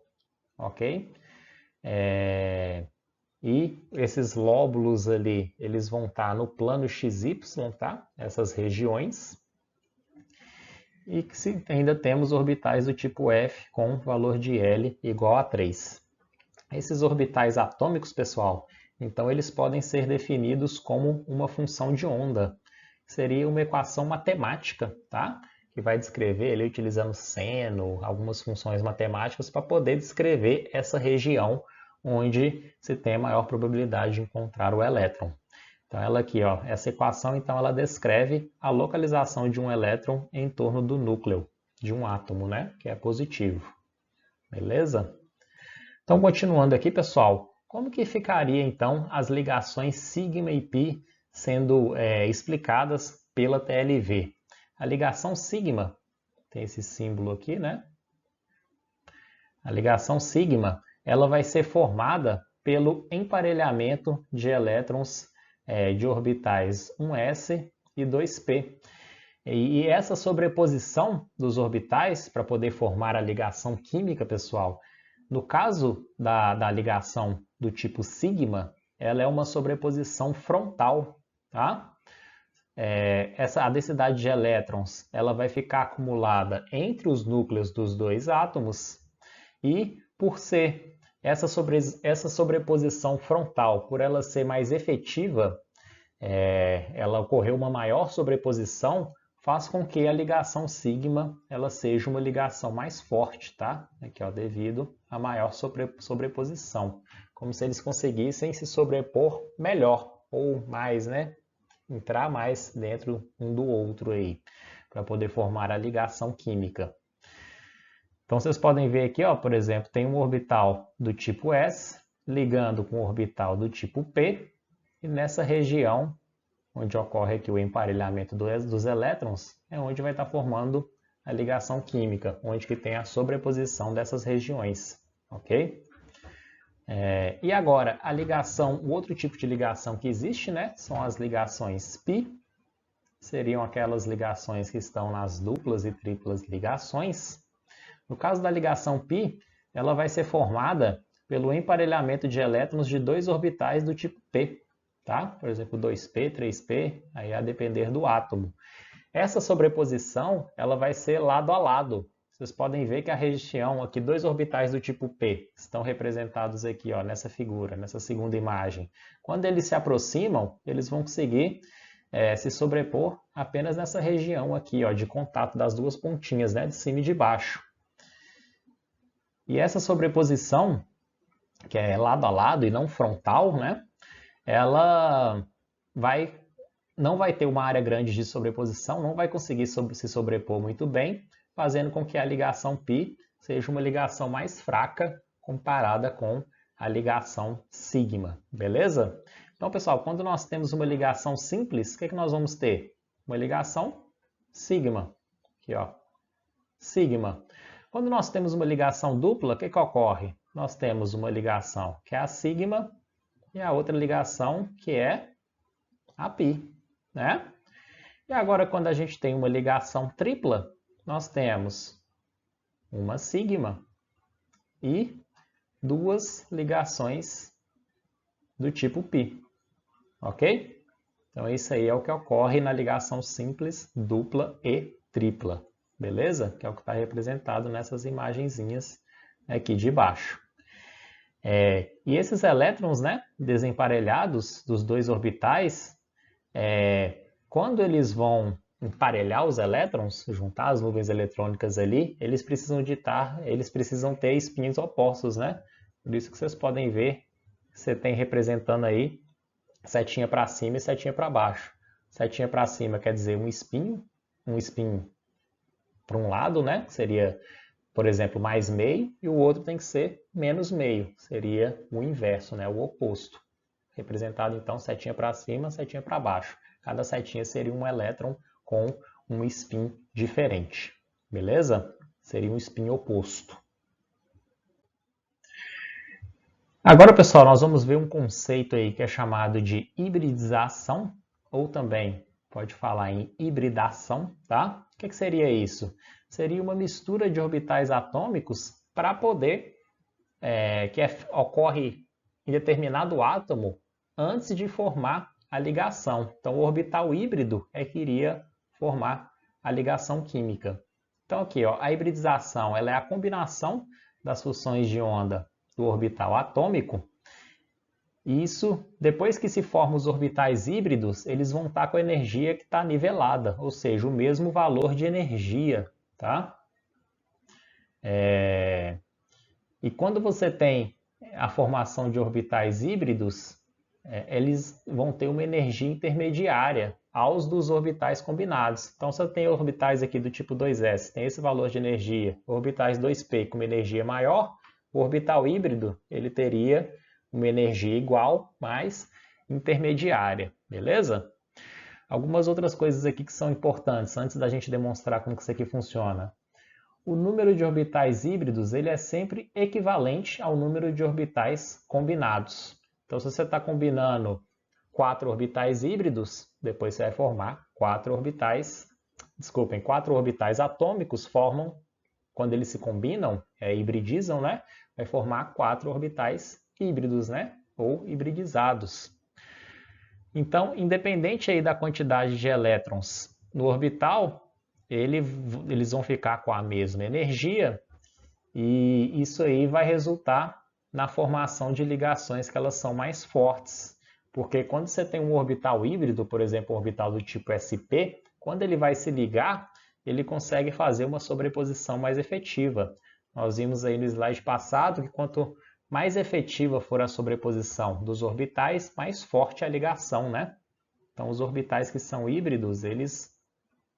ok? E esses lóbulos ali, eles vão estar no plano XY, tá? Essas regiões. E ainda temos orbitais do tipo F com valor de L igual a 3. Esses orbitais atômicos, pessoal, então eles podem ser definidos como uma função de onda. Seria uma equação matemática, tá? Que vai descrever, ele utilizando seno, algumas funções matemáticas para poder descrever essa região onde se tem a maior probabilidade de encontrar o elétron. Então ela aqui, ó, essa equação, então ela descreve a localização de um elétron em torno do núcleo de um átomo, né? Que é positivo. Beleza? Então continuando aqui, pessoal, como que ficaria então as ligações sigma e π sendo explicadas pela TLV? A ligação sigma, tem esse símbolo aqui, né? A ligação sigma, ela vai ser formada pelo emparelhamento de elétrons de orbitais 1s e 2p. E essa sobreposição dos orbitais para poder formar a ligação química, pessoal, no caso da ligação do tipo sigma, ela é uma sobreposição frontal, tá? A densidade de elétrons ela vai ficar acumulada entre os núcleos dos dois átomos, e por ser essa sobreposição frontal, por ela ser mais efetiva, ela ocorreu uma maior sobreposição, faz com que a ligação sigma ela seja uma ligação mais forte, tá? Aqui, ó, devido à maior sobreposição, como se eles conseguissem se sobrepor melhor ou mais, né? Entrar mais dentro um do outro aí, para poder formar a ligação química. Então vocês podem ver aqui, ó, por exemplo, tem um orbital do tipo S ligando com um orbital do tipo P, e nessa região onde ocorre aqui o emparelhamento dos elétrons, é onde vai estar formando a ligação química, onde que tem a sobreposição dessas regiões, ok? E agora, a ligação, o outro tipo de ligação que existe, né, são as ligações π, seriam aquelas ligações que estão nas duplas e triplas ligações. No caso da ligação π, ela vai ser formada pelo emparelhamento de elétrons de dois orbitais do tipo p, tá? Por exemplo, 2p, 3p, aí a depender do átomo. Essa sobreposição, ela vai ser lado a lado. Vocês podem ver que a região aqui, dois orbitais do tipo P, estão representados aqui, ó, nessa figura, nessa segunda imagem. Quando eles se aproximam, eles vão conseguir se sobrepor apenas nessa região aqui, ó, de contato das duas pontinhas, né, de cima e de baixo. E essa sobreposição, que é lado a lado e não frontal, né, ela não vai ter uma área grande de sobreposição, não vai conseguir se sobrepor muito bem, fazendo com que a ligação π seja uma ligação mais fraca comparada com a ligação sigma, beleza? Então, pessoal, quando nós temos uma ligação simples, o que nós vamos ter? Uma ligação sigma, aqui, ó, sigma. Quando nós temos uma ligação dupla, o que ocorre? Nós temos uma ligação que é a sigma e a outra ligação que é a π, né? E agora, quando a gente tem uma ligação tripla, nós temos uma sigma e duas ligações do tipo π, ok? Então, isso aí é o que ocorre na ligação simples, dupla e tripla, beleza? Que é o que está representado nessas imagenzinhas aqui de baixo. E esses elétrons, né, desemparelhados dos dois orbitais, quando eles vão emparelhar os elétrons, juntar as nuvens eletrônicas ali, eles precisam ter espinhos opostos, né? Por isso que vocês podem ver, você tem representando aí setinha para cima e setinha para baixo. Setinha para cima quer dizer um espinho para um lado, né? Seria, por exemplo, mais meio, e o outro tem que ser menos meio, seria o inverso, né? O oposto. Representado então setinha para cima, setinha para baixo. Cada setinha seria um elétron com um spin diferente, beleza? Seria um spin oposto. Agora, pessoal, nós vamos ver um conceito aí que é chamado de hibridização, ou também pode falar em hibridação, tá? O que seria isso? Seria uma mistura de orbitais atômicos para poder, ocorre em determinado átomo antes de formar a ligação. Então, o orbital híbrido é que iria formar a ligação química. Então, aqui, ó, a hibridização ela é a combinação das funções de onda do orbital atômico. E isso, depois que se formam os orbitais híbridos, eles vão estar com a energia que está nivelada, ou seja, o mesmo valor de energia, tá? E quando você tem a formação de orbitais híbridos, eles vão ter uma energia intermediária aos dos orbitais combinados. Então, se eu tenho orbitais aqui do tipo 2s, tem esse valor de energia, orbitais 2p com uma energia maior, o orbital híbrido ele teria uma energia igual, mas intermediária, beleza? Algumas outras coisas aqui que são importantes, antes da gente demonstrar como que isso aqui funciona. O número de orbitais híbridos ele é sempre equivalente ao número de orbitais combinados. Então, se você está combinando 4 orbitais híbridos, depois você vai formar 4 orbitais atômicos formam, quando eles se combinam, hibridizam, né? Vai formar 4 orbitais híbridos, né? Ou hibridizados. Então, independente aí da quantidade de elétrons no orbital, eles vão ficar com a mesma energia e isso aí vai resultar na formação de ligações que elas são mais fortes. Porque quando você tem um orbital híbrido, por exemplo, um orbital do tipo sp, quando ele vai se ligar, ele consegue fazer uma sobreposição mais efetiva. Nós vimos aí no slide passado que quanto mais efetiva for a sobreposição dos orbitais, mais forte a ligação, né? Então, os orbitais que são híbridos, eles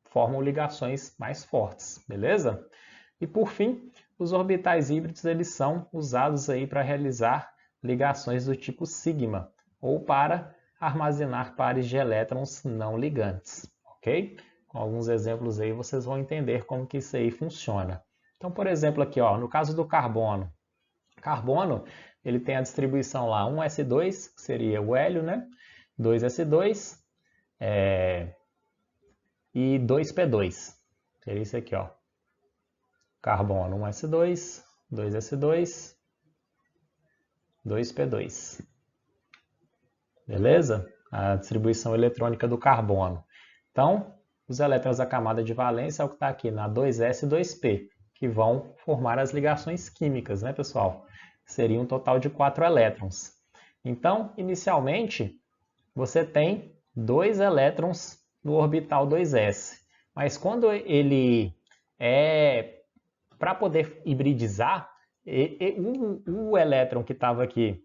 formam ligações mais fortes, beleza? E por fim, os orbitais híbridos eles são usados aí para realizar ligações do tipo sigma, ou para armazenar pares de elétrons não ligantes, ok? Com alguns exemplos aí vocês vão entender como que isso aí funciona. Então, por exemplo, aqui, ó, no caso do carbono. Carbono, ele tem a distribuição lá 1s2, que seria o hélio, né? 2s2 e 2p2. Seria isso aqui, ó. Carbono 1s2, 2s2, 2p2. Beleza? A distribuição eletrônica do carbono. Então, os elétrons da camada de valência é o que está aqui na 2s e 2p, que vão formar as ligações químicas, né, pessoal? Seria um total de 4 elétrons. Então, inicialmente, você tem 2 elétrons no orbital 2s. Mas quando ele para poder hibridizar, o elétron que estava aqui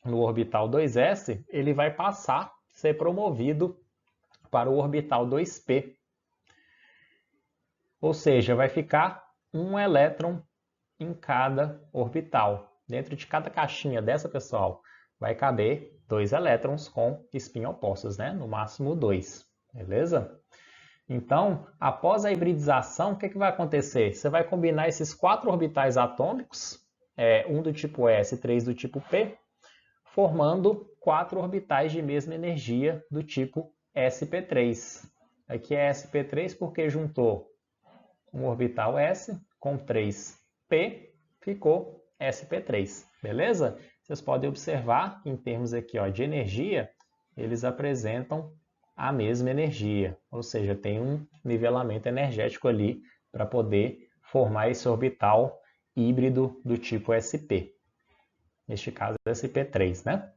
no orbital 2s, ele vai passar a ser promovido para o orbital 2p. Ou seja, vai ficar um elétron em cada orbital. Dentro de cada caixinha dessa, pessoal, vai caber 2 elétrons com spin opostos, né? No máximo 2, beleza? Então, após a hibridização, o que vai acontecer? Você vai combinar esses 4 orbitais atômicos, um do tipo S e 3 do tipo P, formando 4 orbitais de mesma energia do tipo sp3. Aqui é sp3 porque juntou um orbital S com 3p, ficou sp3, beleza? Vocês podem observar que em termos aqui, ó, de energia, eles apresentam a mesma energia, ou seja, tem um nivelamento energético ali para poder formar esse orbital híbrido do tipo sp. Neste caso, sp3, né?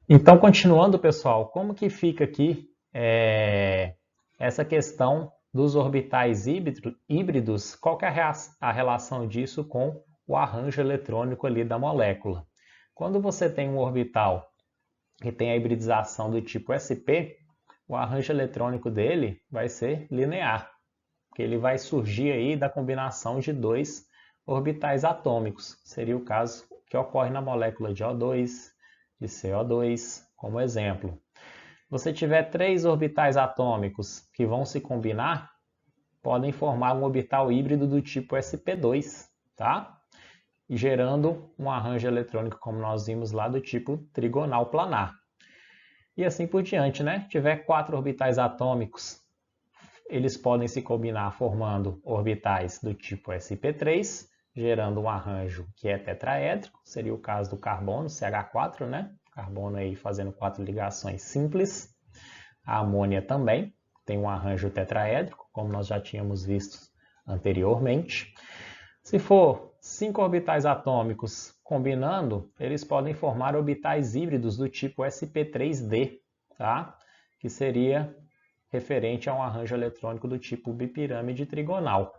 Então, continuando, pessoal, como que fica aqui essa questão dos orbitais híbridos? Qual que é a relação disso com o arranjo eletrônico ali da molécula? Quando você tem um orbital que tem a hibridização do tipo sp, o arranjo eletrônico dele vai ser linear, porque ele vai surgir aí da combinação de 2 orbitais atômicos. Seria o caso que ocorre na molécula de O2, de CO2, como exemplo. Você tiver 3 orbitais atômicos que vão se combinar, podem formar um orbital híbrido do tipo sp2, tá? E gerando um arranjo eletrônico, como nós vimos lá, do tipo trigonal planar. E assim por diante, né? Se tiver 4 orbitais atômicos, eles podem se combinar formando orbitais do tipo sp3, gerando um arranjo que é tetraédrico, seria o caso do carbono, CH4, né? Carbono aí fazendo 4 ligações simples. A amônia também tem um arranjo tetraédrico, como nós já tínhamos visto anteriormente. Se for 5 orbitais atômicos combinando, eles podem formar orbitais híbridos do tipo sp3d, tá? Que seria referente a um arranjo eletrônico do tipo bipirâmide trigonal.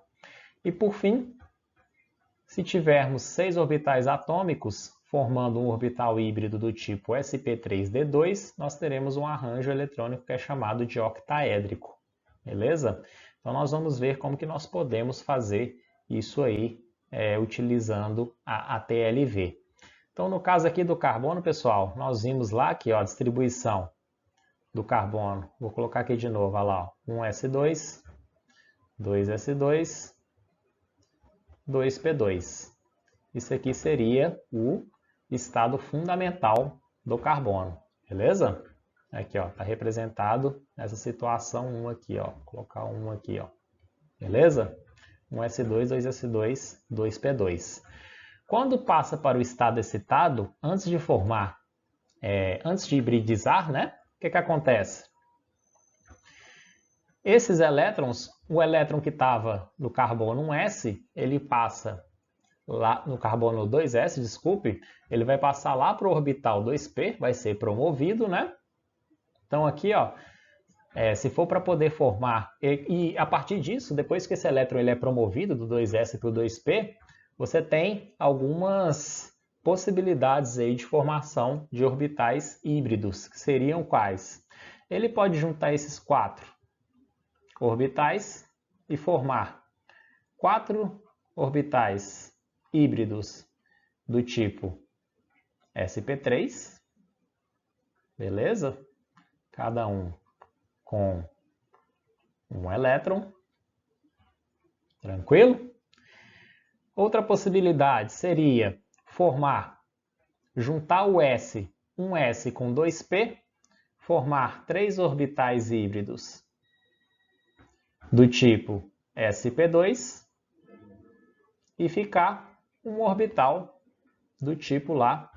E por fim, se tivermos 6 orbitais atômicos formando um orbital híbrido do tipo sp3d2, nós teremos um arranjo eletrônico que é chamado de octaédrico. Beleza? Então nós vamos ver como que nós podemos fazer isso aí utilizando a TLV. Então no caso aqui do carbono, pessoal, nós vimos lá que a distribuição do carbono, vou colocar aqui de novo, olha lá, 1s2, 2s2, 2p2. Isso aqui seria o estado fundamental do carbono, beleza? Aqui, ó, está representado nessa situação 1 aqui, ó. Vou colocar 1 aqui, ó. Beleza? 1s2, 2s2, 2p2. Quando passa para o estado excitado, antes de formar, antes de hibridizar, né? O que acontece? Esses elétrons, o elétron que estava no carbono 1s, ele passa lá no carbono 2s, desculpe, ele vai passar lá para o orbital 2p, vai ser promovido, né? Então aqui, ó, se for para poder formar, e a partir disso, depois que esse elétron ele é promovido do 2s para o 2p, você tem algumas possibilidades aí de formação de orbitais híbridos, que seriam quais? Ele pode juntar esses 4 orbitais e formar 4 orbitais híbridos do tipo sp3, beleza? Cada um com um elétron. Tranquilo? Outra possibilidade seria juntar o S, um S com 2P, formar 3 orbitais híbridos do tipo sp2 e ficar um orbital do tipo lá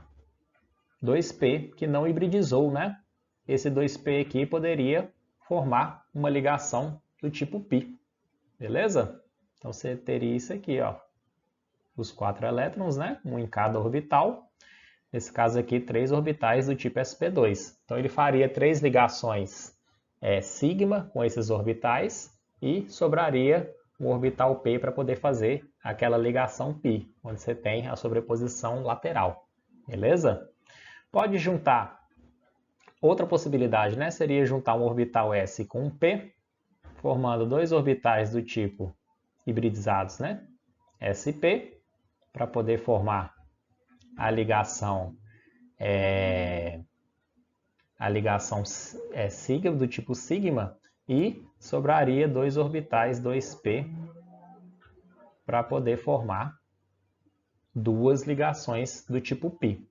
2p, que não hibridizou, né? Esse 2p aqui poderia formar uma ligação do tipo π, beleza? Então você teria isso aqui, ó, os 4 elétrons, né? Um em cada orbital. Nesse caso aqui, 3 orbitais do tipo sp2. Então ele faria 3 ligações sigma com esses orbitais e sobraria o orbital p para poder fazer aquela ligação π, onde você tem a sobreposição lateral, beleza? Pode juntar, outra possibilidade, né, seria juntar um orbital s com um p, formando 2 orbitais do tipo hibridizados, né, sp, para poder formar a ligação sigma, do tipo sigma, e sobraria 2 orbitais 2p para poder formar 2 ligações do tipo π.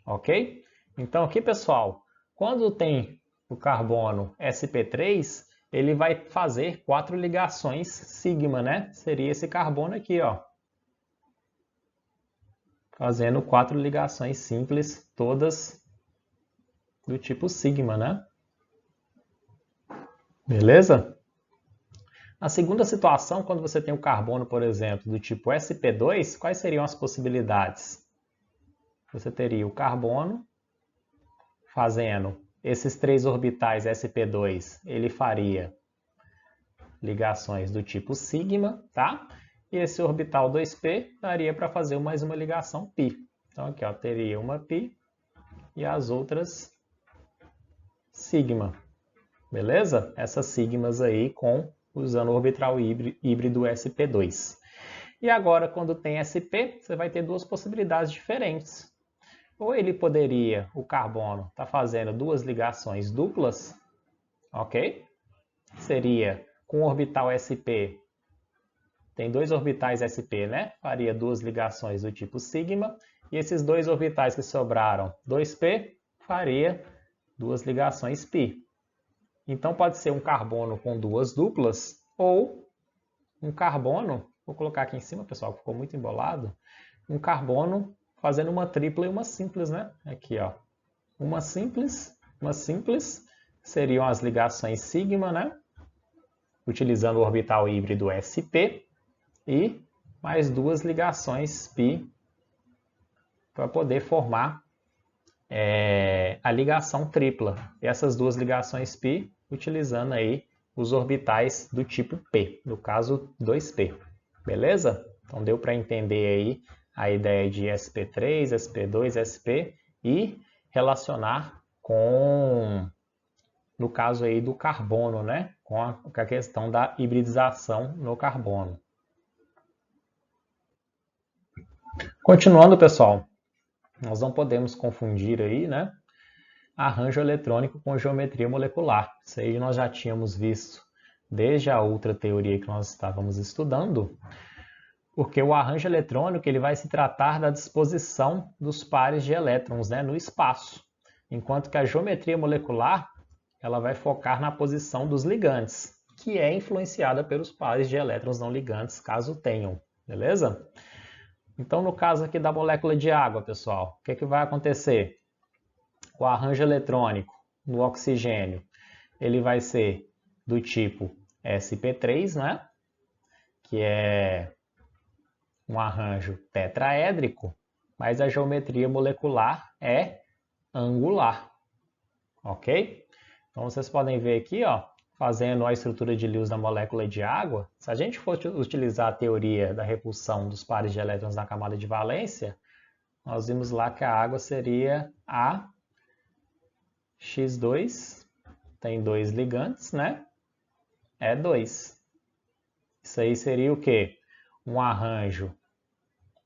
Ok? Então aqui, pessoal, quando tem o carbono sp3, ele vai fazer 4 ligações sigma, né? Seria esse carbono aqui, ó. Fazendo 4 ligações simples, todas do tipo sigma, né? Beleza? Na segunda situação, quando você tem o carbono, por exemplo, do tipo sp2, quais seriam as possibilidades? Você teria o carbono fazendo esses 3 orbitais sp2, ele faria ligações do tipo sigma, tá? E esse orbital 2p daria para fazer mais uma ligação π. Então aqui, ó, teria uma π e as outras sigma. Beleza? Essas sigmas aí usando o orbital híbrido sp2. E agora, quando tem sp, você vai ter 2 possibilidades diferentes. Ou ele poderia, o carbono, estar fazendo 2 ligações duplas, ok? Seria com o orbital sp, tem 2 orbitais sp, né? Faria 2 ligações do tipo sigma, e esses 2 orbitais que sobraram, 2p, faria 2 ligações π. Então pode ser um carbono com 2 duplas, ou um carbono, vou colocar aqui em cima, pessoal, que ficou muito embolado, um carbono fazendo uma tripla e uma simples, né? Aqui, ó. Uma simples, seriam as ligações sigma, né? Utilizando o orbital híbrido sp, e mais 2 ligações π para poder formar a ligação tripla. E essas 2 ligações π utilizando aí os orbitais do tipo p, no caso 2p. Beleza? Então deu para entender aí a ideia de sp3, sp2, sp e relacionar com, no caso aí do carbono, né? Com a questão da hibridização no carbono. Continuando, pessoal, nós não podemos confundir aí, né, arranjo eletrônico com geometria molecular. Isso aí nós já tínhamos visto desde a outra teoria que nós estávamos estudando, porque o arranjo eletrônico ele vai se tratar da disposição dos pares de elétrons, né, no espaço, enquanto que a geometria molecular ela vai focar na posição dos ligantes, que é influenciada pelos pares de elétrons não ligantes, caso tenham, beleza? Então, no caso aqui da molécula de água, pessoal, o que vai acontecer? O arranjo eletrônico no oxigênio, ele vai ser do tipo sp3, né? Que é um arranjo tetraédrico, mas a geometria molecular é angular, ok? Então, vocês podem ver aqui, ó, fazendo a estrutura de Lewis da molécula de água, se a gente for utilizar a teoria da repulsão dos pares de elétrons na camada de valência, nós vimos lá que a água seria a X2, tem 2 ligantes, né? É 2. Isso aí seria o quê? Um arranjo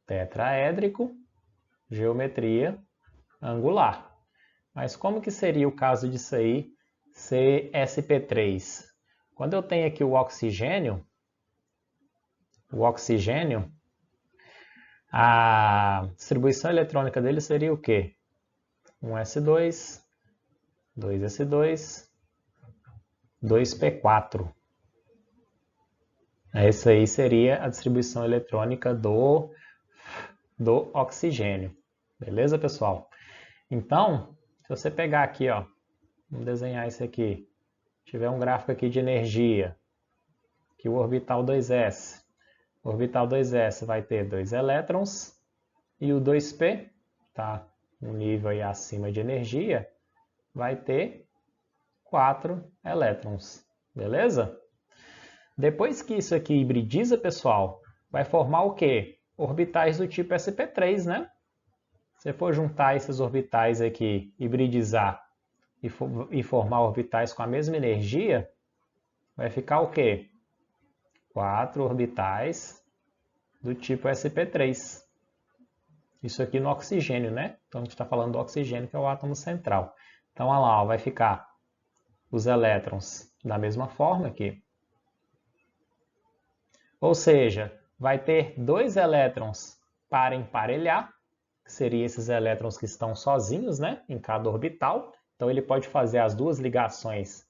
tetraédrico, geometria angular. Mas como que seria o caso disso aí ser sp3. Quando eu tenho aqui o oxigênio, a distribuição eletrônica dele seria o quê? 1s2, 2s2, 2p4. Essa aí seria a distribuição eletrônica do oxigênio. Beleza, pessoal? Então, se você pegar aqui, ó, vamos desenhar isso aqui. Tiver um gráfico aqui de energia, que o orbital 2s. O orbital 2s vai ter 2 elétrons e o 2p, tá? Um nível aí acima de energia, vai ter 4 elétrons. Beleza? Depois que isso aqui hibridiza, pessoal, vai formar o quê? Orbitais do tipo sp3, né? Se for juntar esses orbitais aqui, hibridizar e formar orbitais com a mesma energia, vai ficar o quê? 4 orbitais do tipo sp3. Isso aqui no oxigênio, né? Então a gente está falando do oxigênio, que é o átomo central. Então, olha lá, ó, vai ficar os elétrons da mesma forma aqui. Ou seja, vai ter 2 elétrons para emparelhar, que seriam esses elétrons que estão sozinhos, né, em cada orbital. Então ele pode fazer as duas ligações,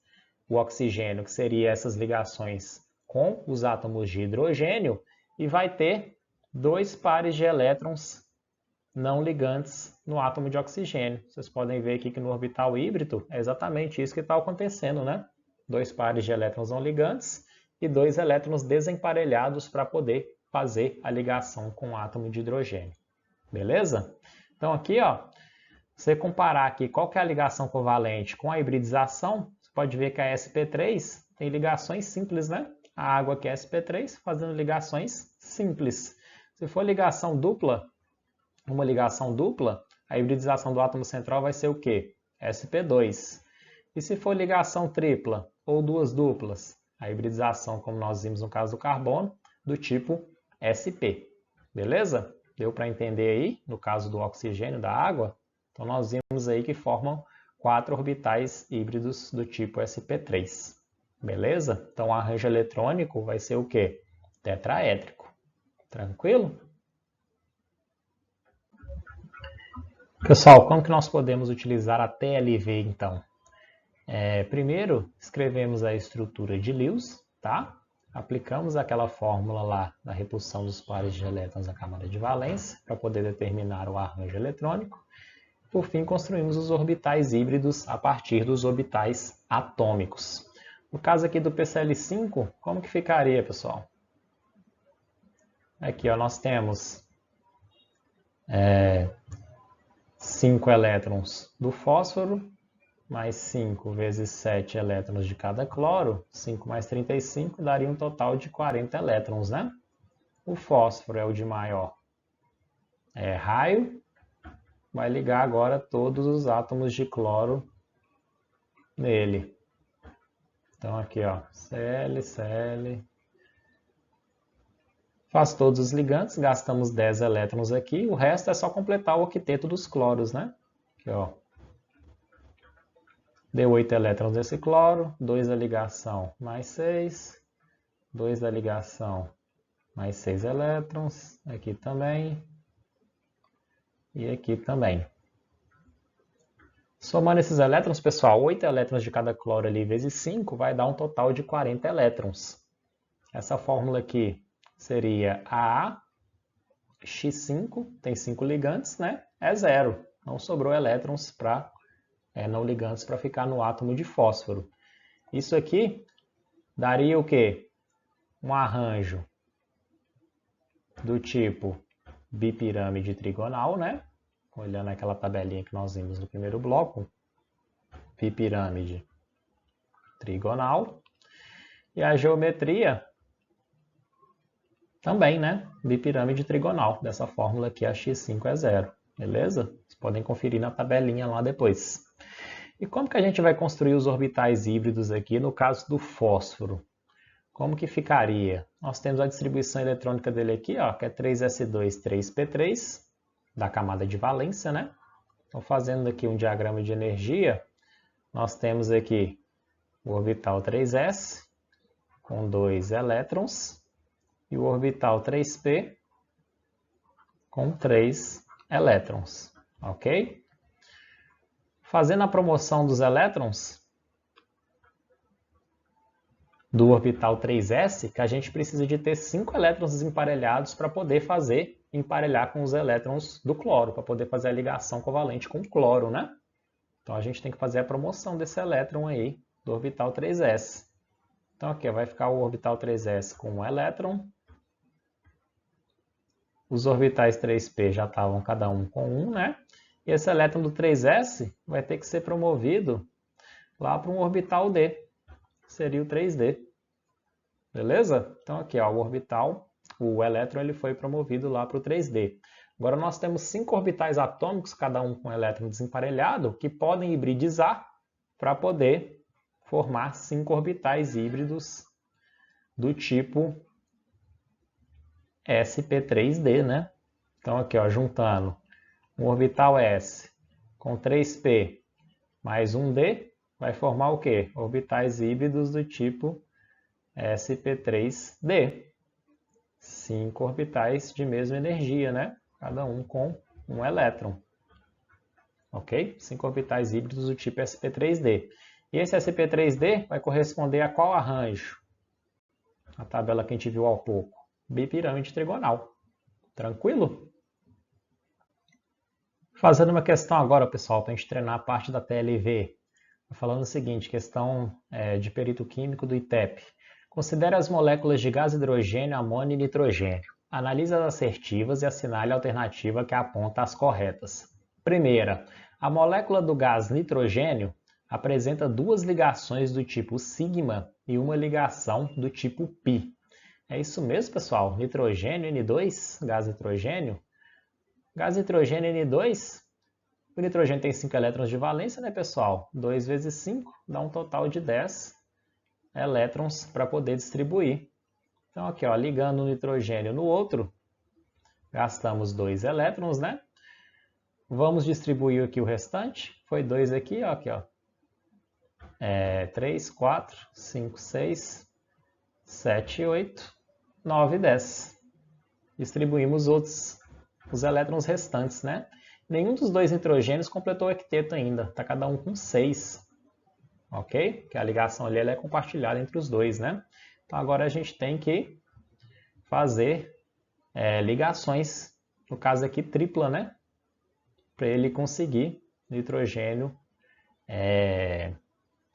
o oxigênio, que seriam essas ligações com os átomos de hidrogênio, e vai ter 2 pares de elétrons não ligantes no átomo de oxigênio. Vocês podem ver aqui que no orbital híbrido é exatamente isso que está acontecendo, né? 2 pares de elétrons não ligantes e 2 elétrons desemparelhados para poder fazer a ligação com o átomo de hidrogênio. Beleza? Então aqui, ó, você comparar aqui qual que é a ligação covalente com a hibridização, você pode ver que a sp3 tem ligações simples, né? A água que é sp3 fazendo ligações simples. Se for ligação dupla, uma ligação dupla, a hibridização do átomo central vai ser o quê? sp2. E se for ligação tripla ou duas duplas, a hibridização, como nós vimos no caso do carbono, do tipo sp. Beleza? Deu para entender aí, no caso do oxigênio, da água? Então nós vimos aí que formam 4 orbitais híbridos do tipo sp3. Beleza? Então o arranjo eletrônico vai ser o quê? Tetraédrico. Tranquilo? Pessoal, como que nós podemos utilizar a TLV então? Primeiro, escrevemos a estrutura de Lewis, tá? Aplicamos aquela fórmula lá da repulsão dos pares de elétrons na camada de valência para poder determinar o arranjo eletrônico. Por fim, construímos os orbitais híbridos a partir dos orbitais atômicos. No caso aqui do PCl5, como que ficaria, pessoal? Aqui, ó, nós temos 5 elétrons do fósforo, mais 5 vezes 7 elétrons de cada cloro, 5 mais 35 daria um total de 40 elétrons, né? O fósforo é o de maior raio, vai ligar agora todos os átomos de cloro nele. Então aqui, ó, Cl, Cl. Faz todos os ligantes, gastamos 10 elétrons aqui, o resto é só completar o octeto dos cloros, né? Aqui, ó. Deu 8 elétrons desse cloro, 2 da ligação mais 6, 2 da ligação mais 6 elétrons, aqui também, e aqui também. Somando esses elétrons, pessoal, 8 elétrons de cada cloro ali vezes 5 vai dar um total de 40 elétrons. Essa fórmula aqui seria AX5, tem 5 ligantes, né? É zero, não sobrou elétrons para não ligantes para ficar no átomo de fósforo. Isso aqui daria o quê? Um arranjo do tipo bipirâmide trigonal, né? Olhando aquela tabelinha que nós vimos no primeiro bloco. Bipirâmide trigonal. E a geometria também, né? Bipirâmide trigonal. Dessa fórmula aqui, a x5 é zero. Beleza? Vocês podem conferir na tabelinha lá depois. E como que a gente vai construir os orbitais híbridos aqui no caso do fósforo? Como que ficaria? Nós temos a distribuição eletrônica dele aqui, ó, que é 3s2, 3p3, da camada de valência, né? Então, fazendo aqui um diagrama de energia, nós temos aqui o orbital 3s com 2 elétrons e o orbital 3p com 3 elétrons, ok? Fazendo a promoção dos elétrons do orbital 3s, que a gente precisa de ter 5 elétrons desemparelhados para poder emparelhar com os elétrons do cloro, para poder fazer a ligação covalente com o cloro, né? Então a gente tem que fazer a promoção desse elétron aí do orbital 3s. Então aqui vai ficar o orbital 3s com 1 elétron. Os orbitais 3p já estavam cada um com 1, né? E esse elétron do 3s vai ter que ser promovido lá para um orbital d, que seria o 3d. Beleza? Então aqui, ó, o elétron ele foi promovido lá para o 3d. Agora nós temos 5 orbitais atômicos, cada um com um elétron desemparelhado, que podem hibridizar para poder formar 5 orbitais híbridos do tipo sp3d, né? Então aqui, ó, juntando um orbital s com 3p mais um d, vai formar o quê? Orbitais híbridos do tipo sp3d. 5 orbitais de mesma energia, né? Cada um com um elétron. Ok? 5 orbitais híbridos do tipo sp3d. E esse sp3d vai corresponder a qual arranjo? A tabela que a gente viu há pouco. Bipirâmide trigonal. Tranquilo? Fazendo uma questão agora, pessoal, para a gente treinar a parte da TLV. Falando o seguinte, questão de perito químico do ITEP. Considere as moléculas de gás hidrogênio, amônio e nitrogênio. Analise as assertivas e assinale a alternativa que aponta as corretas. Primeira, a molécula do gás nitrogênio apresenta 2 ligações do tipo sigma e uma ligação do tipo pi. É isso mesmo, pessoal? Nitrogênio N2, gás nitrogênio. Gás nitrogênio N2, o nitrogênio tem 5 elétrons de valência, né, pessoal? 2 vezes 5 dá um total de 10 elétrons para poder distribuir. Então aqui, ó, ligando um nitrogênio no outro, gastamos 2 elétrons, né? Vamos distribuir aqui o restante. Foi 2 aqui, ó, aqui, ó. 3, 4, 5, 6, 7, 8, 9 e 10. Distribuímos os elétrons restantes, né? Nenhum dos 2 nitrogênios completou o octeto ainda. Está cada um com 6. Ok? Que a ligação ali ela é compartilhada entre os 2, né? Então agora a gente tem que fazer ligações, no caso aqui tripla, né? Para ele conseguir nitrogênio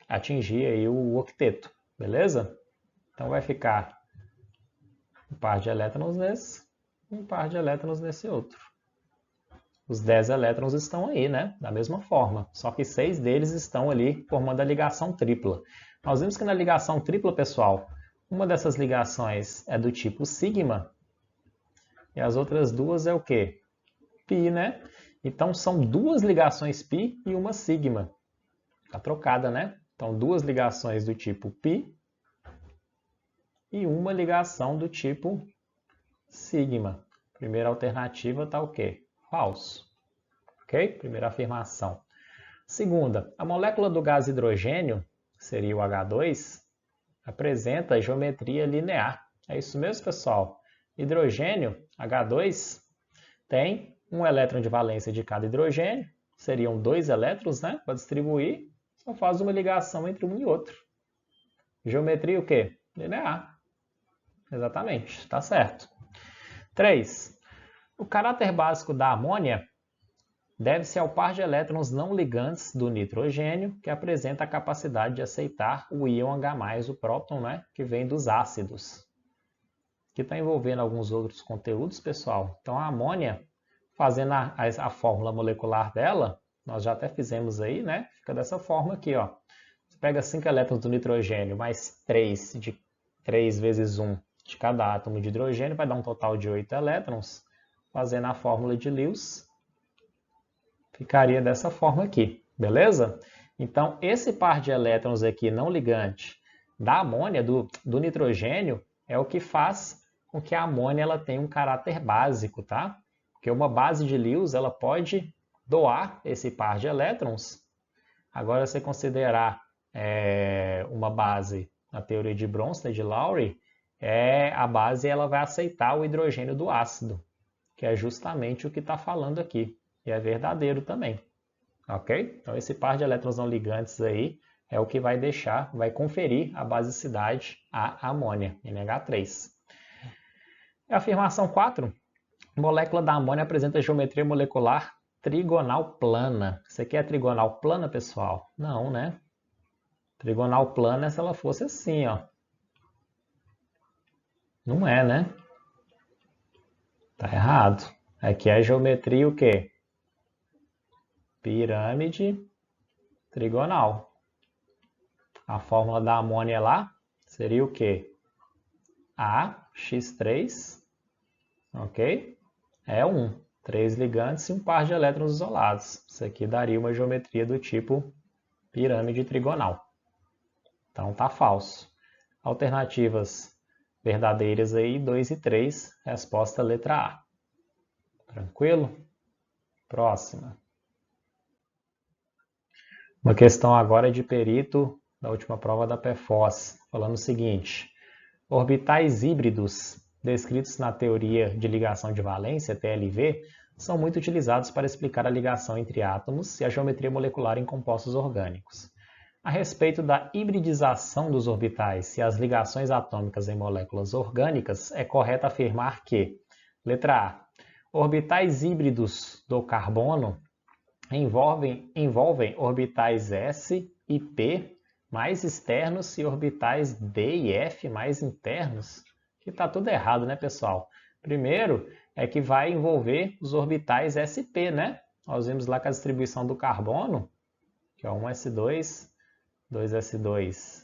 atingir aí o octeto, beleza? Então vai ficar um par de elétrons nesse, um par de elétrons nesse outro. Os 10 elétrons estão aí, né? Da mesma forma, só que 6 deles estão ali formando a ligação tripla. Nós vimos que na ligação tripla, pessoal, uma dessas ligações é do tipo sigma e as outras duas é o quê? Pi, né? Então são 2 ligações pi e uma sigma. Está trocada, né? Então 2 ligações do tipo pi e uma ligação do tipo sigma. Primeira alternativa está o quê? Falso. Ok? Primeira afirmação. Segunda, a molécula do gás hidrogênio, que seria o H2, apresenta geometria linear. É isso mesmo, pessoal? Hidrogênio, H2, tem um elétron de valência de cada hidrogênio, seriam 2 elétrons, né? Para distribuir, só faz uma ligação entre um e outro. Geometria o quê? Linear. Exatamente, está certo. 3. O caráter básico da amônia deve-se ao par de elétrons não ligantes do nitrogênio, que apresenta a capacidade de aceitar o íon H+, o próton, né, que vem dos ácidos. Que está envolvendo alguns outros conteúdos, pessoal. Então a amônia, fazendo a fórmula molecular dela, nós já até fizemos aí, né? Fica dessa forma aqui, ó. Você pega 5 elétrons do nitrogênio mais 3 vezes 1 de cada átomo de hidrogênio, vai dar um total de 8 elétrons. Fazendo a fórmula de Lewis, ficaria dessa forma aqui, beleza? Então, esse par de elétrons aqui não ligante da amônia, do nitrogênio, é o que faz com que a amônia ela tenha um caráter básico, tá? Porque uma base de Lewis, ela pode doar esse par de elétrons. Agora, se considerar uma base na teoria de Bronsted-Lowry, a base ela vai aceitar o hidrogênio do ácido, que é justamente o que está falando aqui, e é verdadeiro também, ok? Então esse par de elétrons não ligantes aí é o que vai conferir a basicidade à amônia, NH3. Afirmação 4, molécula da amônia apresenta geometria molecular trigonal plana. Isso aqui é trigonal plana, pessoal? Não, né? Trigonal plana é se ela fosse assim, ó. Não é, né? Tá errado. Aqui é a geometria o quê? Pirâmide trigonal. A fórmula da amônia lá seria o quê? AX3, ok? É 1. 3 ligantes e um par de elétrons isolados. Isso aqui daria uma geometria do tipo pirâmide trigonal. Então tá falso. Alternativas verdadeiras aí, 2 e 3. Resposta letra A. Tranquilo? Próxima. Uma questão agora de perito da última prova da PFOS, falando o seguinte: orbitais híbridos descritos na teoria de ligação de valência, TLV, são muito utilizados para explicar a ligação entre átomos e a geometria molecular em compostos orgânicos. A respeito da hibridização dos orbitais e as ligações atômicas em moléculas orgânicas, é correto afirmar que, letra A, orbitais híbridos do carbono envolvem orbitais S e P mais externos e orbitais D e F mais internos. Que está tudo errado, né, pessoal? Primeiro é que vai envolver os orbitais SP, né? Nós vimos lá que a distribuição do carbono, que é 1s2, 2s2,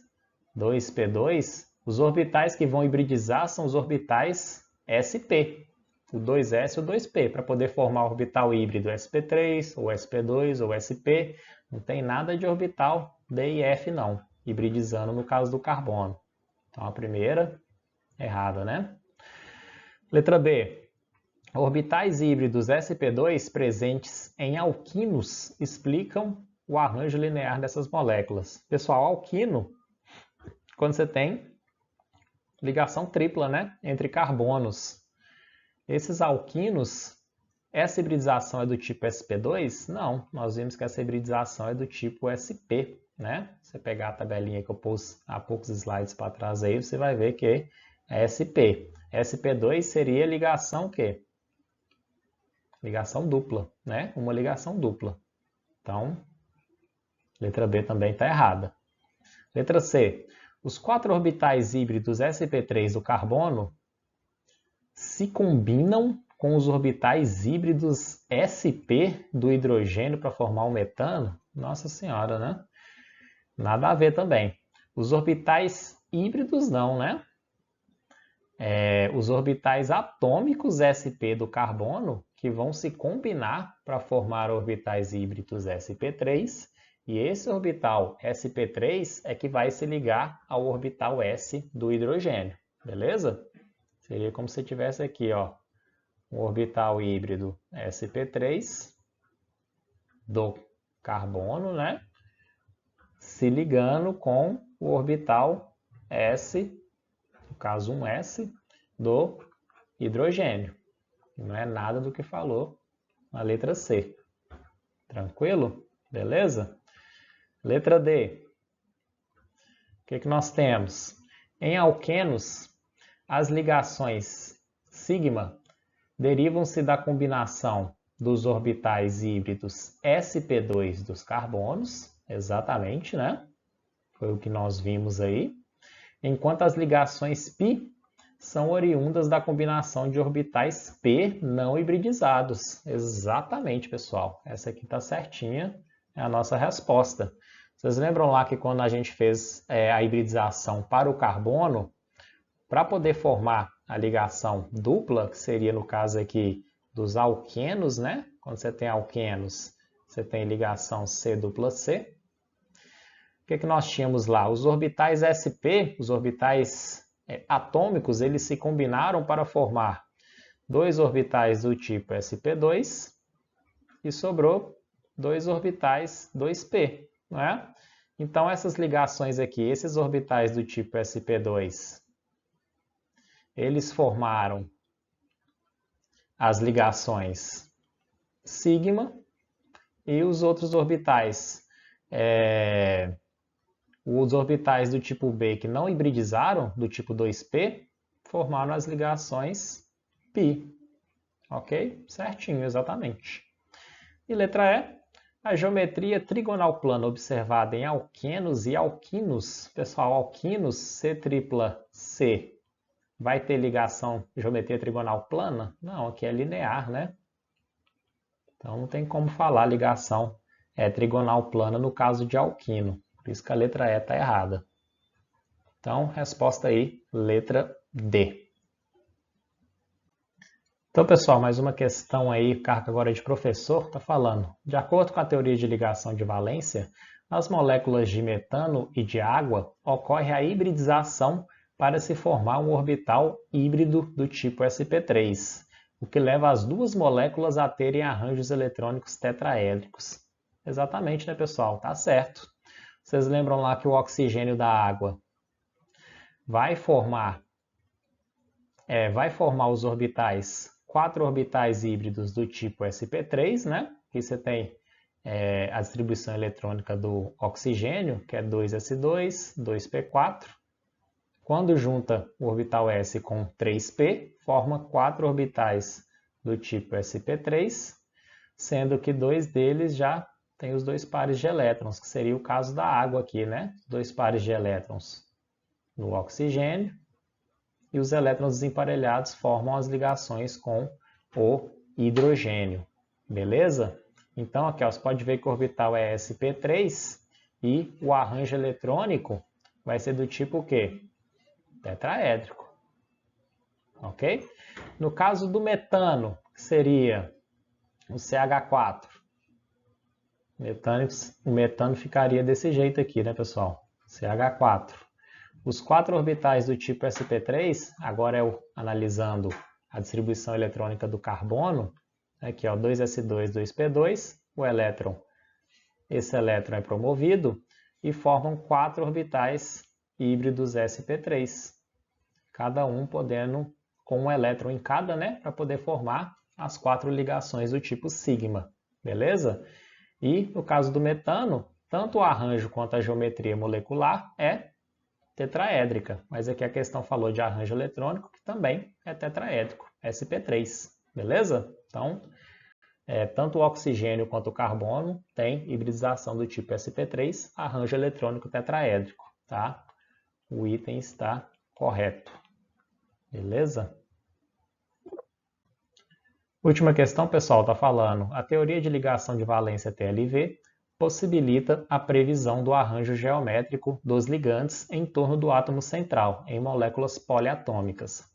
2p2, os orbitais que vão hibridizar são os orbitais SP, o 2s e o 2p, para poder formar o orbital híbrido sp3, ou sp2, ou sp. Não tem nada de orbital D e F não, hibridizando no caso do carbono. Então a primeira, errada, né? Letra B. Orbitais híbridos sp2 presentes em alquinos explicam o arranjo linear dessas moléculas. Pessoal, alquino, quando você tem ligação tripla, né, entre carbonos. Esses alquinos, essa hibridização é do tipo sp2? Não, nós vimos que essa hibridização é do tipo sp, né? Você pegar a tabelinha que eu pus há poucos slides para trás aí, você vai ver que é sp. sp2 seria ligação o quê? Ligação dupla, né? Uma ligação dupla. Então, letra B também está errada. Letra C. Os 4 orbitais híbridos sp3 do carbono se combinam com os orbitais híbridos sp do hidrogênio para formar o metano? Nossa senhora, né? Nada a ver também. Os orbitais híbridos não, né? Os orbitais atômicos sp do carbono que vão se combinar para formar orbitais híbridos sp3, e esse orbital sp3 é que vai se ligar ao orbital s do hidrogênio, beleza? Seria como se tivesse aqui, ó, um orbital híbrido sp3 do carbono, né? Se ligando com o orbital s, no caso 1s, do hidrogênio. Não é nada do que falou na letra C. Tranquilo? Beleza? Letra D. O que nós temos? Em alquenos, as ligações sigma derivam-se da combinação dos orbitais híbridos sp2 dos carbonos, exatamente, né? Foi o que nós vimos aí. Enquanto as ligações π são oriundas da combinação de orbitais p não hibridizados. Exatamente, pessoal. Essa aqui está certinha, é a nossa resposta. Vocês lembram lá que quando a gente fez a hibridização para o carbono, para poder formar a ligação dupla, que seria no caso aqui dos alquenos, né? Quando você tem alquenos, você tem ligação C dupla C. O que nós tínhamos lá? Os orbitais sp, os orbitais atômicos, eles se combinaram para formar 2 orbitais do tipo sp2 e sobrou 2 orbitais 2p, não é? Então, essas ligações aqui, esses orbitais do tipo sp2, eles formaram as ligações sigma, e os outros orbitais, os orbitais do tipo B que não hibridizaram, do tipo 2p, formaram as ligações π. Ok? Certinho, exatamente. E letra E, a geometria trigonal plana observada em alquenos e alquinos. Pessoal, alquinos, C tripla C, vai ter ligação geometria trigonal plana? Não, aqui é linear, né? Então não tem como falar ligação trigonal plana no caso de alquino. Por isso que a letra E está errada. Então, resposta aí, letra D. Então, pessoal, mais uma questão aí, carga agora de professor, está falando. De acordo com a teoria de ligação de valência, nas moléculas de metano e de água, ocorre a hibridização para se formar um orbital híbrido do tipo sp3, o que leva as duas moléculas a terem arranjos eletrônicos tetraédricos. Exatamente, né, pessoal? Tá certo. Vocês lembram lá que o oxigênio da água vai formar os orbitais, 4 orbitais híbridos do tipo sp3, né? Aqui você tem a distribuição eletrônica do oxigênio, que é 2s2, 2p4. Quando junta o orbital s com 3p, forma 4 orbitais do tipo sp3, sendo que 2 deles já tem os 2 pares de elétrons, que seria o caso da água aqui, né? 2 pares de elétrons no oxigênio, e os elétrons desemparelhados formam as ligações com o hidrogênio. Beleza? Então, aqui ó, você pode ver que o orbital é sp3 e o arranjo eletrônico vai ser do tipo o quê? Tetraédrico. Ok? No caso do metano, que seria o CH4, o metano ficaria desse jeito aqui, né, pessoal? CH4. Os 4 orbitais do tipo sp3, agora analisando a distribuição eletrônica do carbono, aqui ó, 2s2, 2p2, esse elétron é promovido e formam 4 orbitais híbridos sp3, cada um podendo com um elétron em cada, né, para poder formar as 4 ligações do tipo sigma, beleza? E no caso do metano, tanto o arranjo quanto a geometria molecular é tetraédrica, mas aqui a questão falou de arranjo eletrônico, que também é tetraédrico, sp3, beleza? Então, tanto o oxigênio quanto o carbono tem hibridização do tipo sp3, arranjo eletrônico tetraédrico, tá? O item está correto, beleza? Última questão, pessoal, está falando, a teoria de ligação de valência TLV possibilita a previsão do arranjo geométrico dos ligantes em torno do átomo central, em moléculas poliatômicas.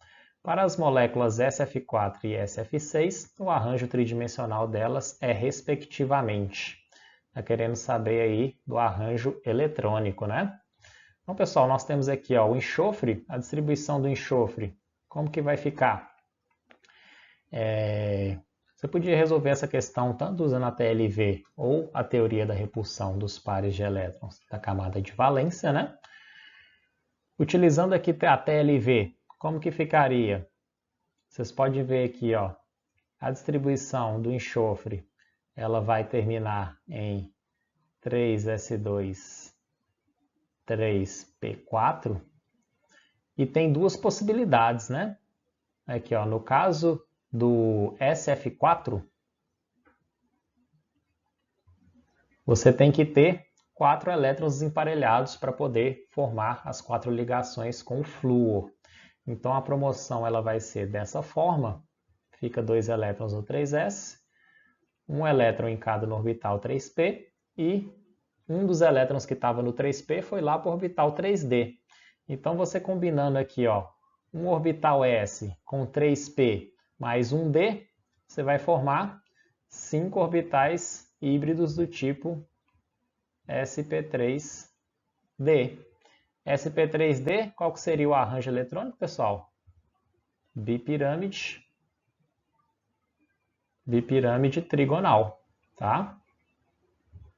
Para as moléculas SF4 e SF6, o arranjo tridimensional delas é respectivamente. Está querendo saber aí do arranjo eletrônico, né? Então, pessoal, nós temos aqui ó, o enxofre, a distribuição do enxofre. Como que vai ficar? Você podia resolver essa questão tanto usando a TLV ou a teoria da repulsão dos pares de elétrons da camada de valência, né? Utilizando aqui a TLV, como que ficaria? Vocês podem ver aqui, ó, a distribuição do enxofre, ela vai terminar em 3s2, 3p4, e tem duas possibilidades, né? Aqui, ó, no caso do SF4, você tem que ter 4 elétrons desemparelhados para poder formar as 4 ligações com o flúor. Então a promoção ela vai ser dessa forma, fica 2 elétrons no 3s, um elétron em cada no orbital 3p, e um dos elétrons que estava no 3p foi lá para o orbital 3d. Então você combinando aqui, ó, um orbital s com 3p mais um d, você vai formar 5 orbitais híbridos do tipo sp3d. sp3d, qual que seria o arranjo eletrônico, pessoal? Bipirâmide trigonal, tá?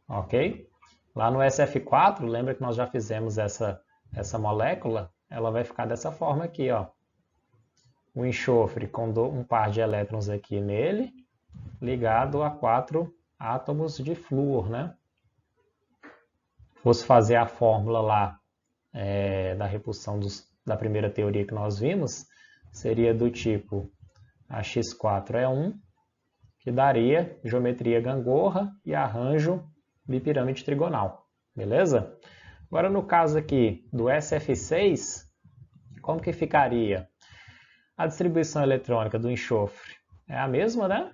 Ok? Lá no SF4, lembra que nós já fizemos essa molécula? Ela vai ficar dessa forma aqui, ó. O enxofre com um par de elétrons aqui nele, ligado a 4 átomos de flúor, né? Fosse fazer a fórmula lá da repulsão da primeira teoria que nós vimos, seria do tipo AX4 é 1, que daria geometria gangorra e arranjo bipirâmide trigonal, beleza? Agora no caso aqui do SF6, como que ficaria? A distribuição eletrônica do enxofre é a mesma, né?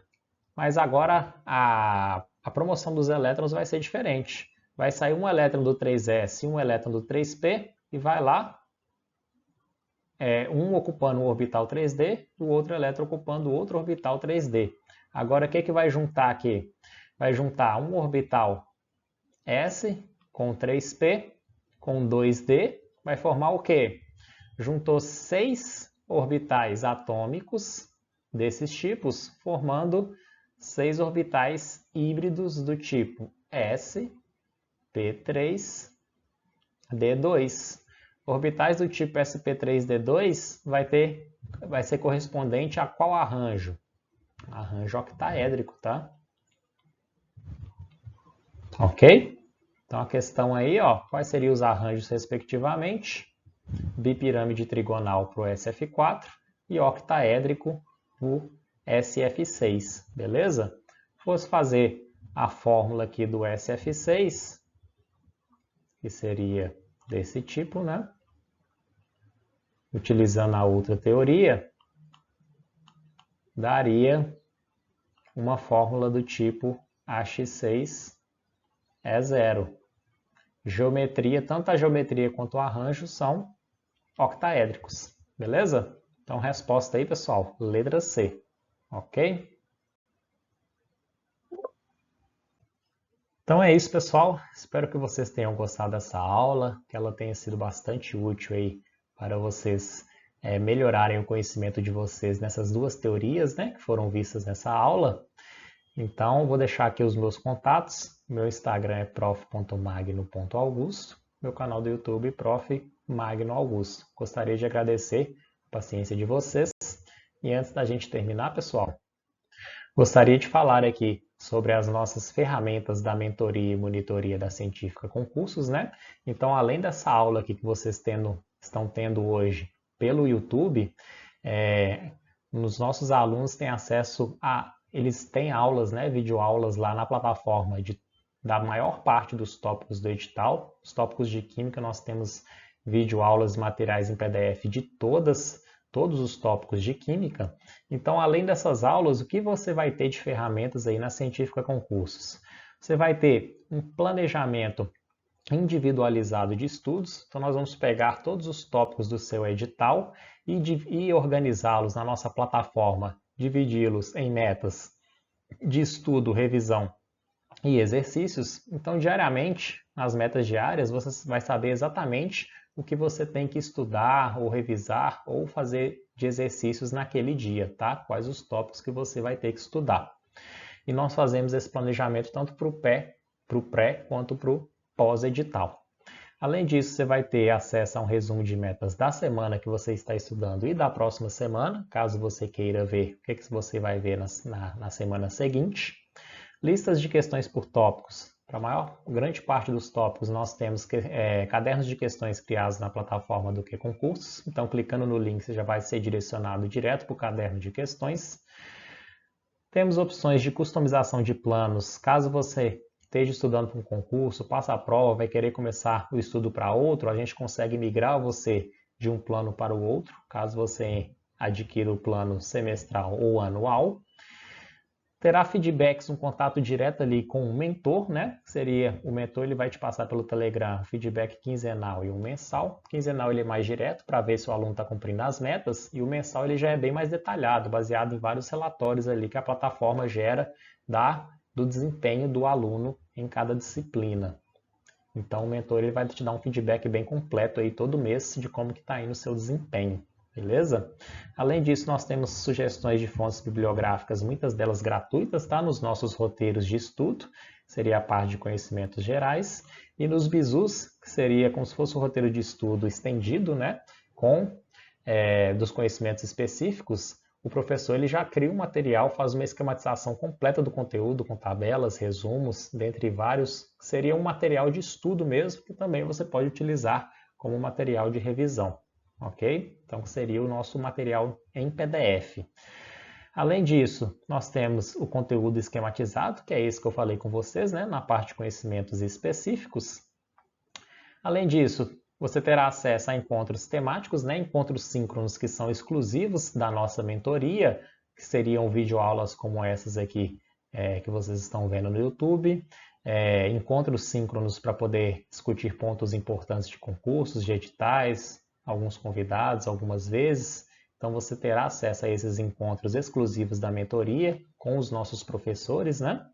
Mas agora a promoção dos elétrons vai ser diferente. Vai sair um elétron do 3s e um elétron do 3p e vai lá, um ocupando o orbital 3d e o outro elétron ocupando o outro orbital 3d. Agora, o que vai juntar aqui? Vai juntar um orbital S com 3p com 2d, vai formar o quê? Juntou 6 orbitais atômicos desses tipos, formando 6 orbitais híbridos do tipo S, P3, D2. Orbitais do tipo sp3d2 vai ser correspondente a qual arranjo? Arranjo octaédrico, tá? Ok? Então a questão aí, ó, quais seriam os arranjos respectivamente? Bipirâmide trigonal para o SF4 e octaédrico para o SF6, beleza? Se fosse fazer a fórmula aqui do SF6, que seria desse tipo, né? Utilizando a outra teoria, daria uma fórmula do tipo AX6 é 0. Geometria, tanto a geometria quanto o arranjo são octaédricos, beleza? Então, resposta aí, pessoal, letra C, ok? Então é isso, pessoal. Espero que vocês tenham gostado dessa aula, que ela tenha sido bastante útil aí para vocês melhorarem o conhecimento de vocês nessas duas teorias, né, que foram vistas nessa aula. Então, vou deixar aqui os meus contatos. Meu Instagram é prof.magno.augusto. Meu canal do YouTube, Prof. Magno Augusto. Gostaria de agradecer a paciência de vocês. E antes da gente terminar, pessoal, gostaria de falar aqui sobre as nossas ferramentas da mentoria e monitoria da Científica Concursos, né? Então, além dessa aula aqui que vocês estão tendo hoje pelo YouTube, os nossos alunos têm acesso a... Eles têm aulas, né, videoaulas lá na plataforma da maior parte dos tópicos do edital. Os tópicos de Química nós temos videoaulas e materiais em PDF de todos os tópicos de Química. Então, além dessas aulas, o que você vai ter de ferramentas aí na Científica Concursos? Você vai ter um planejamento individualizado de estudos. Então, nós vamos pegar todos os tópicos do seu edital e organizá-los na nossa plataforma, dividi-los em metas de estudo, revisão e exercícios. Então, diariamente, nas metas diárias, você vai saber exatamente o que você tem que estudar, ou revisar, ou fazer de exercícios naquele dia, tá? Quais os tópicos que você vai ter que estudar. E nós fazemos esse planejamento tanto para o pré quanto para o pós-edital. Além disso, você vai ter acesso a um resumo de metas da semana que você está estudando e da próxima semana, caso você queira ver o que você vai ver na semana seguinte. Listas de questões por tópicos. Para a grande parte dos tópicos, nós temos cadernos de questões criados na plataforma do QConcursos. Então, clicando no link, você já vai ser direcionado direto para o caderno de questões. Temos opções de customização de planos. Caso você esteja estudando para um concurso, passa a prova, vai querer começar o estudo para outro, a gente consegue migrar você de um plano para o outro, caso você adquira o plano semestral ou anual. Terá feedbacks, um contato direto ali com o mentor, né? Seria o mentor, ele vai te passar pelo Telegram feedback quinzenal e um mensal. Quinzenal ele é mais direto para ver se o aluno está cumprindo as metas, e o mensal ele já é bem mais detalhado, baseado em vários relatórios ali que a plataforma gera do desempenho do aluno em cada disciplina. Então o mentor ele vai te dar um feedback bem completo aí todo mês de como que está indo o seu desempenho, beleza? Além disso, nós temos sugestões de fontes bibliográficas, muitas delas gratuitas, tá? Nos nossos roteiros de estudo. seria a parte de conhecimentos gerais, e nos bisus, que seria como se fosse um roteiro de estudo estendido, né, dos conhecimentos específicos, o professor ele já cria um material, faz uma esquematização completa do conteúdo, com tabelas, resumos, dentre vários, que seria um material de estudo mesmo, que também você pode utilizar como material de revisão, ok? Então seria o nosso material em PDF. Além disso, nós temos o conteúdo esquematizado, que é esse que eu falei com vocês, né, na parte de conhecimentos específicos. Além disso, você terá acesso a encontros temáticos, né, encontros síncronos que são exclusivos da nossa mentoria, que seriam videoaulas como essas aqui que vocês estão vendo no YouTube, encontros síncronos para poder discutir pontos importantes de concursos, de editais, alguns convidados, algumas vezes. Então você terá acesso a esses encontros exclusivos da mentoria com os nossos professores, né?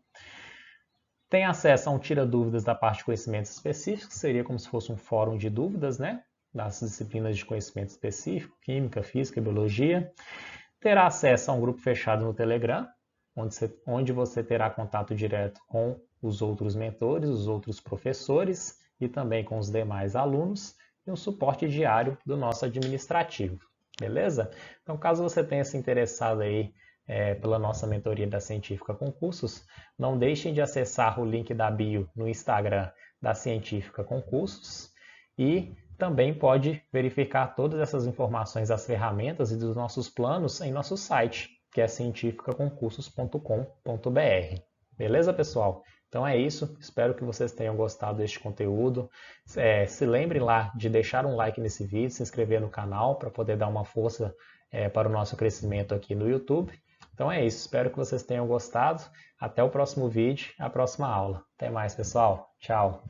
Tem acesso a um tira-dúvidas da parte de conhecimentos específicos, que seria como se fosse um fórum de dúvidas, né? Das disciplinas de conhecimento específico, química, física e biologia. Terá acesso a um grupo fechado no Telegram, onde você terá contato direto com os outros mentores, os outros professores e também com os demais alunos, e um suporte diário do nosso administrativo. Beleza? Então, caso você tenha se interessado aí pela nossa mentoria da Científica Concursos, não deixem de acessar o link da bio no Instagram da Científica Concursos e também pode verificar todas essas informações, as ferramentas e dos nossos planos em nosso site, que é cientificaconcursos.com.br. Beleza, pessoal? Então é isso, espero que vocês tenham gostado deste conteúdo. Se lembrem lá de deixar um like nesse vídeo, se inscrever no canal para poder dar uma força para o nosso crescimento aqui no YouTube. Então é isso, espero que vocês tenham gostado. Até o próximo vídeo, a próxima aula. Até mais, pessoal. Tchau!